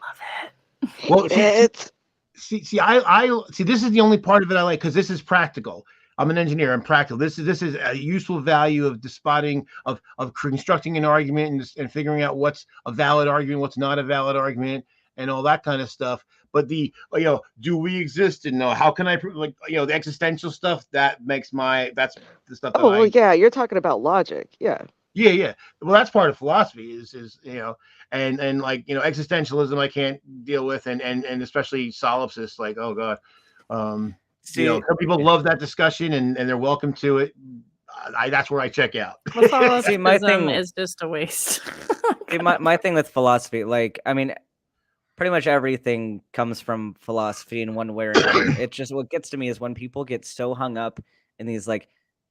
love it. See, I see. This is the only part of it I like, because this is practical. I'm an engineer. I'm practical. This is a useful value of spotting, of constructing an argument and figuring out what's a valid argument, what's not a valid argument, and all that kind of stuff. But do we exist? And how can I prove, the existential stuff? That's the stuff. Well, yeah, you're talking about logic. Yeah. Yeah. Well, that's part of philosophy is and existentialism I can't deal with, and especially solipsists, like, oh God. Some people love that discussion, and they're welcome to it. That's where I check out. Well, see, my thing is just a waste. See, my thing with philosophy, pretty much everything comes from philosophy in one way or another. It just, what gets to me is when people get so hung up in these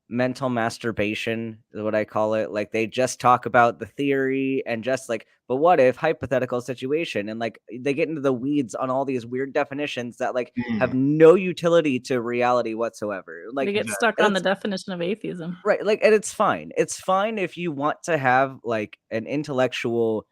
mental masturbation is what I call it. They just talk about the theory and just but what if, hypothetical situation, and they get into the weeds on all these weird definitions that have no utility to reality whatsoever. They get stuck on the definition of atheism, right? And it's fine. It's fine if you want to have an intellectual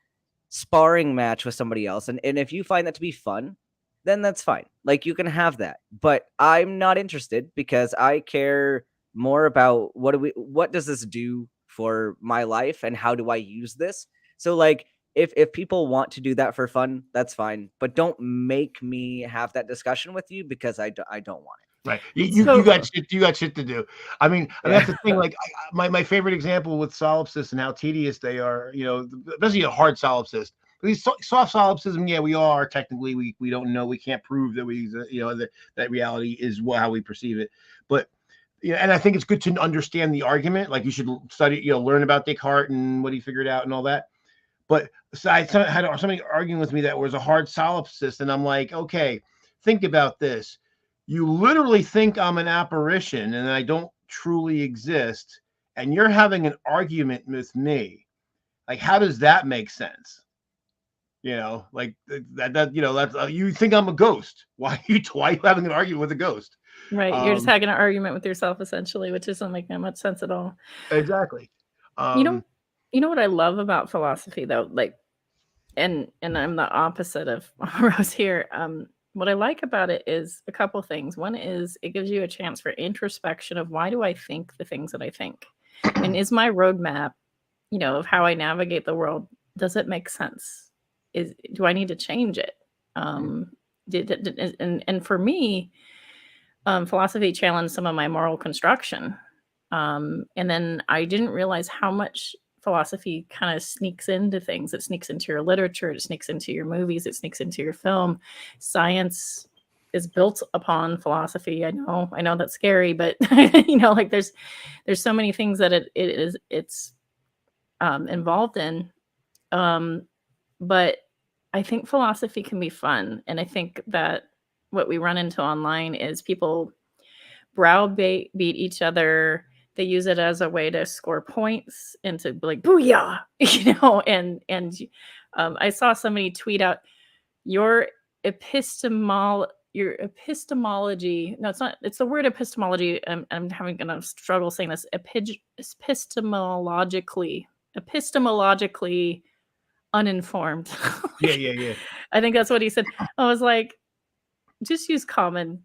sparring match with somebody else, and if you find that to be fun, then that's fine. You can have that. But I'm not interested, because I care more about what does this do for my life, and how do I use this? So if people want to do that for fun, that's fine, but don't make me have that discussion with you, because I don't want it. Right. You got shit to do. I mean, that's the thing. My favorite example with solipsists and how tedious they are, especially a hard solipsist. Soft solipsism, yeah, we are technically, we don't know, we can't prove that that reality is how we perceive it. But and I think it's good to understand the argument. You should study, learn about Descartes and what he figured out and all that. But I had somebody arguing with me that was a hard solipsist, and I'm like, okay, think about this. You literally think I'm an apparition and I don't truly exist, and you're having an argument with me. How does that make sense? That you think I'm a ghost. Why are you having an argument with a ghost? Right. You're just having an argument with yourself, essentially, which isn't making much sense at all. Exactly. You know what I love about philosophy, though? And I'm the opposite of Rose here. What I like about it is a couple things. One is it gives you a chance for introspection of, why do I think the things that I think? And is my roadmap, of how I navigate the world, does it make sense? Do I need to change it? And for me, philosophy challenged some of my moral construction. And then I didn't realize how much philosophy kind of sneaks into things. It sneaks into your literature, it sneaks into your movies, it sneaks into your film. Science is built upon philosophy. I know that's scary, but there's so many things that it's involved in. But I think philosophy can be fun, and I think that what we run into online is people browbeat each other. They use it as a way to score points and to be like, booyah, and I saw somebody tweet out, your epistemology your epistemology. No, it's not. It's the word epistemology. I'm having a struggle saying this. Epistemologically uninformed. Yeah. I think that's what he said. I was like, just use common.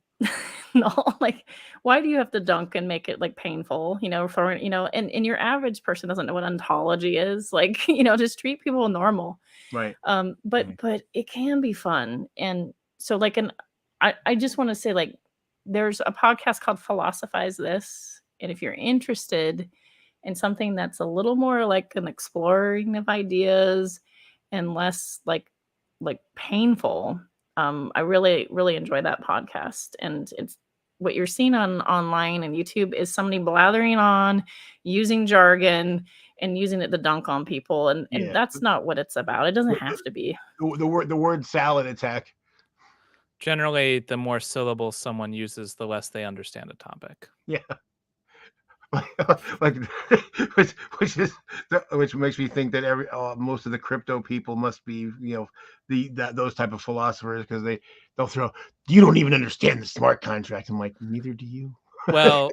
No, like, why do you have to dunk and make it like painful? For and your average person doesn't know what ontology is. Like, just treat people normal. Right. But it can be fun. And so like, I just want to say, like, there's a podcast called Philosophize This. And if you're interested in something that's a little more like an exploring of ideas and less like painful, I really, really enjoy that podcast. And it's what you're seeing online and YouTube is somebody blathering on, using jargon and using it to dunk on people. And that's not what it's about. It doesn't have to be. The word salad attack. Generally, the more syllables someone uses, the less they understand a topic. Yeah. Like which makes me think that most of the crypto people must be those type of philosophers, because they'll throw, you don't even understand the smart contract. I'm like, neither do you. Well,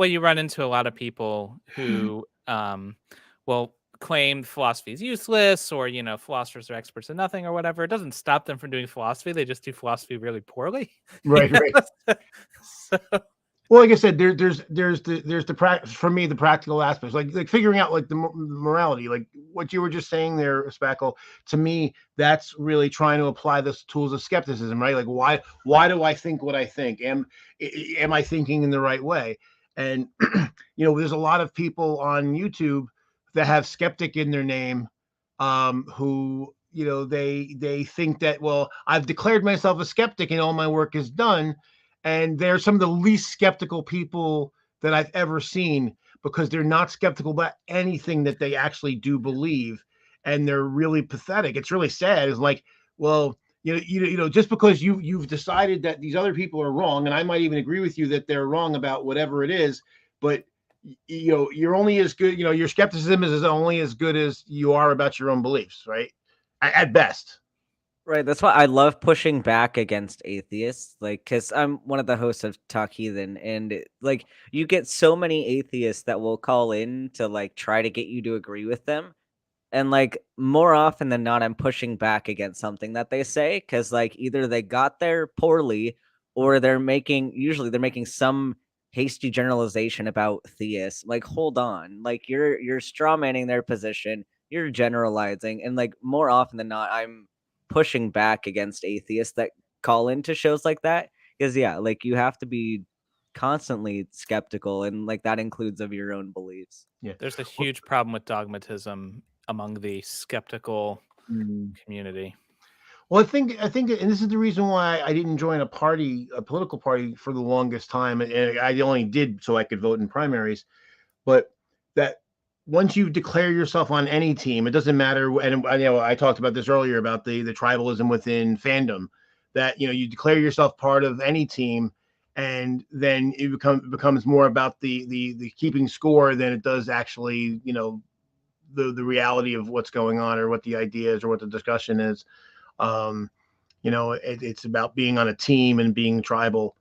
you run into a lot of people who will claim philosophy is useless, or philosophers are experts in nothing or whatever. It doesn't stop them from doing philosophy. They just do philosophy really poorly. Right. So. Well, like I said, there's for me the practical aspects, like figuring out like the morality, like what you were just saying there, Spackle. To me, that's really trying to apply the tools of skepticism, right? Like why do I think what I think? Am I thinking in the right way? And there's a lot of people on YouTube that have skeptic in their name, who they think that, well, I've declared myself a skeptic and all my work is done. And they're some of the least skeptical people that I've ever seen, because they're not skeptical about anything that they actually do believe. And they're really pathetic. It's really sad. It's like, well, just because you've decided that these other people are wrong, and I might even agree with you that they're wrong about whatever it is, but you're only as good, your skepticism is only as good as you are about your own beliefs, right? At best. Right, that's why I love pushing back against atheists, like, because I'm one of the hosts of Talk Heathen, and like, you get so many atheists that will call in to like try to get you to agree with them, and like more often than not, I'm pushing back against something that they say, because like either they got there poorly, or they're making some hasty generalization about theists. Like, hold on, like you're straw manning their position, you're generalizing, and like more often than not, I'm pushing back against atheists that call into shows like that, because like you have to be constantly skeptical, and like that includes of your own beliefs. There's a huge problem with dogmatism among the skeptical community. Well, I think, and this is the reason why I didn't join a political party for the longest time, and I only did so I could vote in primaries. But that once you declare yourself on any team, it doesn't matter. And I talked about this earlier about the tribalism within fandom. That you declare yourself part of any team, and then it becomes more about the keeping score than it does actually the reality of what's going on, or what the idea is, or what the discussion is. It's about being on a team and being tribal.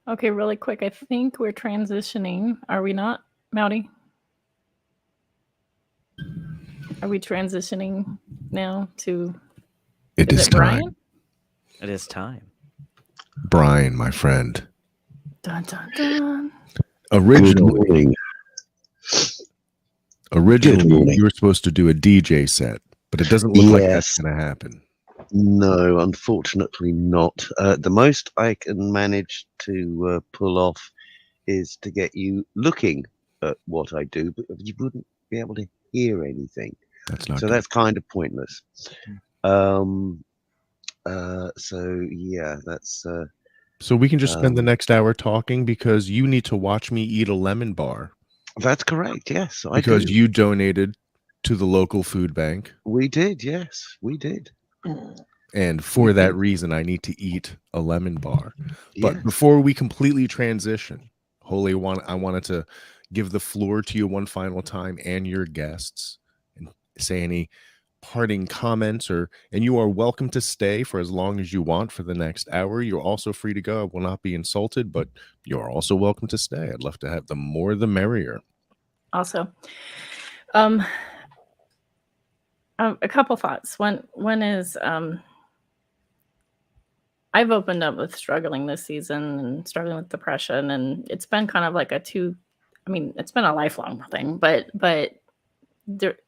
Okay, really quick. I think we're transitioning. Are we not, Maute? Are we transitioning now to? It is time. Brian? It is time. Brian, my friend. Dun dun dun. Originally, you were supposed to do a DJ set, but it doesn't look like that's going to happen. No, unfortunately not. The most I can manage to pull off is to get you looking at what I do, but you wouldn't be able to hear anything. That's not so. good. That's kind of pointless. So yeah, that's. So we can just spend the next hour talking, because you need to watch me eat a lemon bar. That's correct. Yes, because you donated to the local food bank. We did. Yes, we did. And for that reason, I need to eat a lemon bar. But before we completely transition, Holy One, I wanted to give the floor to you one final time and your guests, and say any parting comments, and you are welcome to stay for as long as you want for the next hour. You're also free to go. I will not be insulted, but you're also welcome to stay. I'd love to have the more the merrier. Also, a couple thoughts. One is I've opened up with struggling this season and struggling with depression, and it's been kind of like it's been a lifelong thing, but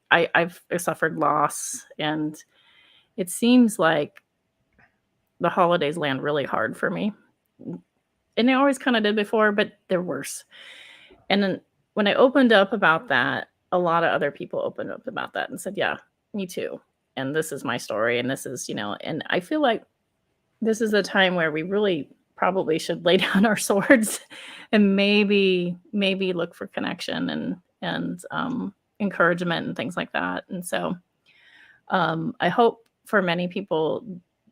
I've suffered loss, and it seems like the holidays land really hard for me. And they always kind of did before, but they're worse. And then when I opened up about that, a lot of other people opened up about that and said, yeah, me too. And this is my story. And this is, and I feel like this is a time where we really probably should lay down our swords and maybe look for connection and encouragement and things like that. And so I hope for many people,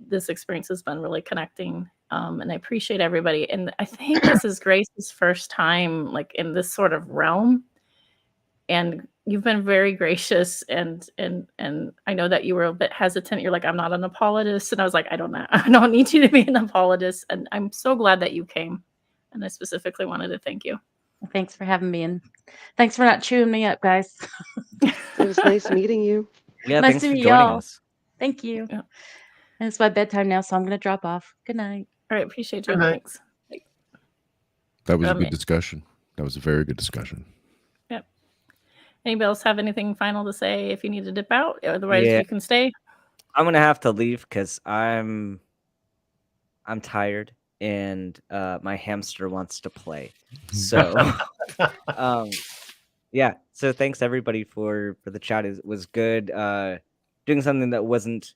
this experience has been really connecting. And I appreciate everybody. And I think this is Grace's first time like in this sort of realm. And you've been very gracious, and I know that you were a bit hesitant. You're like, I'm not an apologist. And I was like, I don't need you to be an apologist. And I'm so glad that you came. And I specifically wanted to thank you. Thanks for having me, and thanks for not chewing me up, guys. It was nice meeting you. Yeah, Nice thanks to for meet joining y'all. us. Thank you. Yeah. And it's my bedtime now, so I'm going to drop off. Good night. All right. Appreciate you. Good night. Thanks. That was a good discussion. That was a very good discussion. Yep. Anybody else have anything final to say if you need to dip out? Otherwise, Yeah. you can stay. I'm gonna have to leave because I'm tired and my hamster wants to play. So yeah. So thanks everybody for the chat. It was good. Doing something that wasn't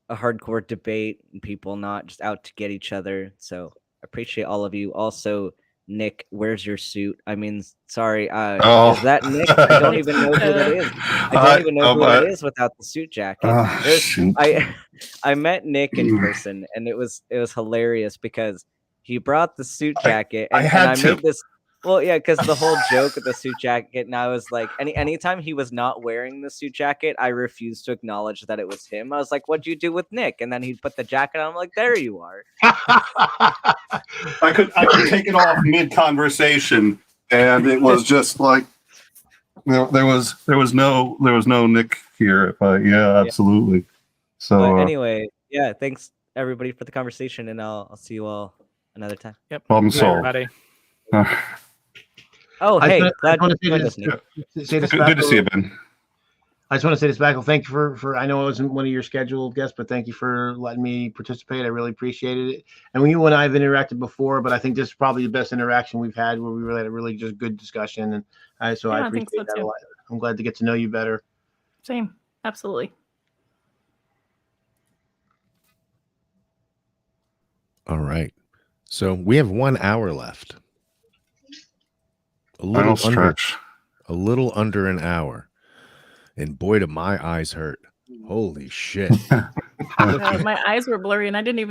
a hardcore debate and people not just out to get each other. So I appreciate all of you. Also, Nick, where's your suit? I mean, sorry. Is that Nick? I don't even know who that is. I don't even know who that is without the suit jacket. I met Nick in person, and it was hilarious because he brought the suit jacket, and I made this. Well, yeah, because the whole joke of the suit jacket, and I was like, anytime he was not wearing the suit jacket, I refused to acknowledge that it was him. I was like, "What'd you do with Nick?" And then he'd put the jacket on. I'm like, "There you are." I could take it off mid conversation, and it was just like there was no Nick here. But yeah, absolutely. So but anyway, yeah, thanks everybody for the conversation, and I'll see you all another time. Yep. Problem solved. Everybody. Oh, hey, glad glad you to say this. Good to see you, Ben. I just want to say this, Spackle. Thank you for I know I wasn't one of your scheduled guests, but thank you for letting me participate. I really appreciated it. And you and I have interacted before, but I think this is probably the best interaction we've had, where we really had a really just good discussion. And I appreciate that a lot. I'm glad to get to know you better. Same. Absolutely. All right. So we have 1 hour left. A little under an hour. And boy, do my eyes hurt. Holy shit. My eyes were blurry and I didn't even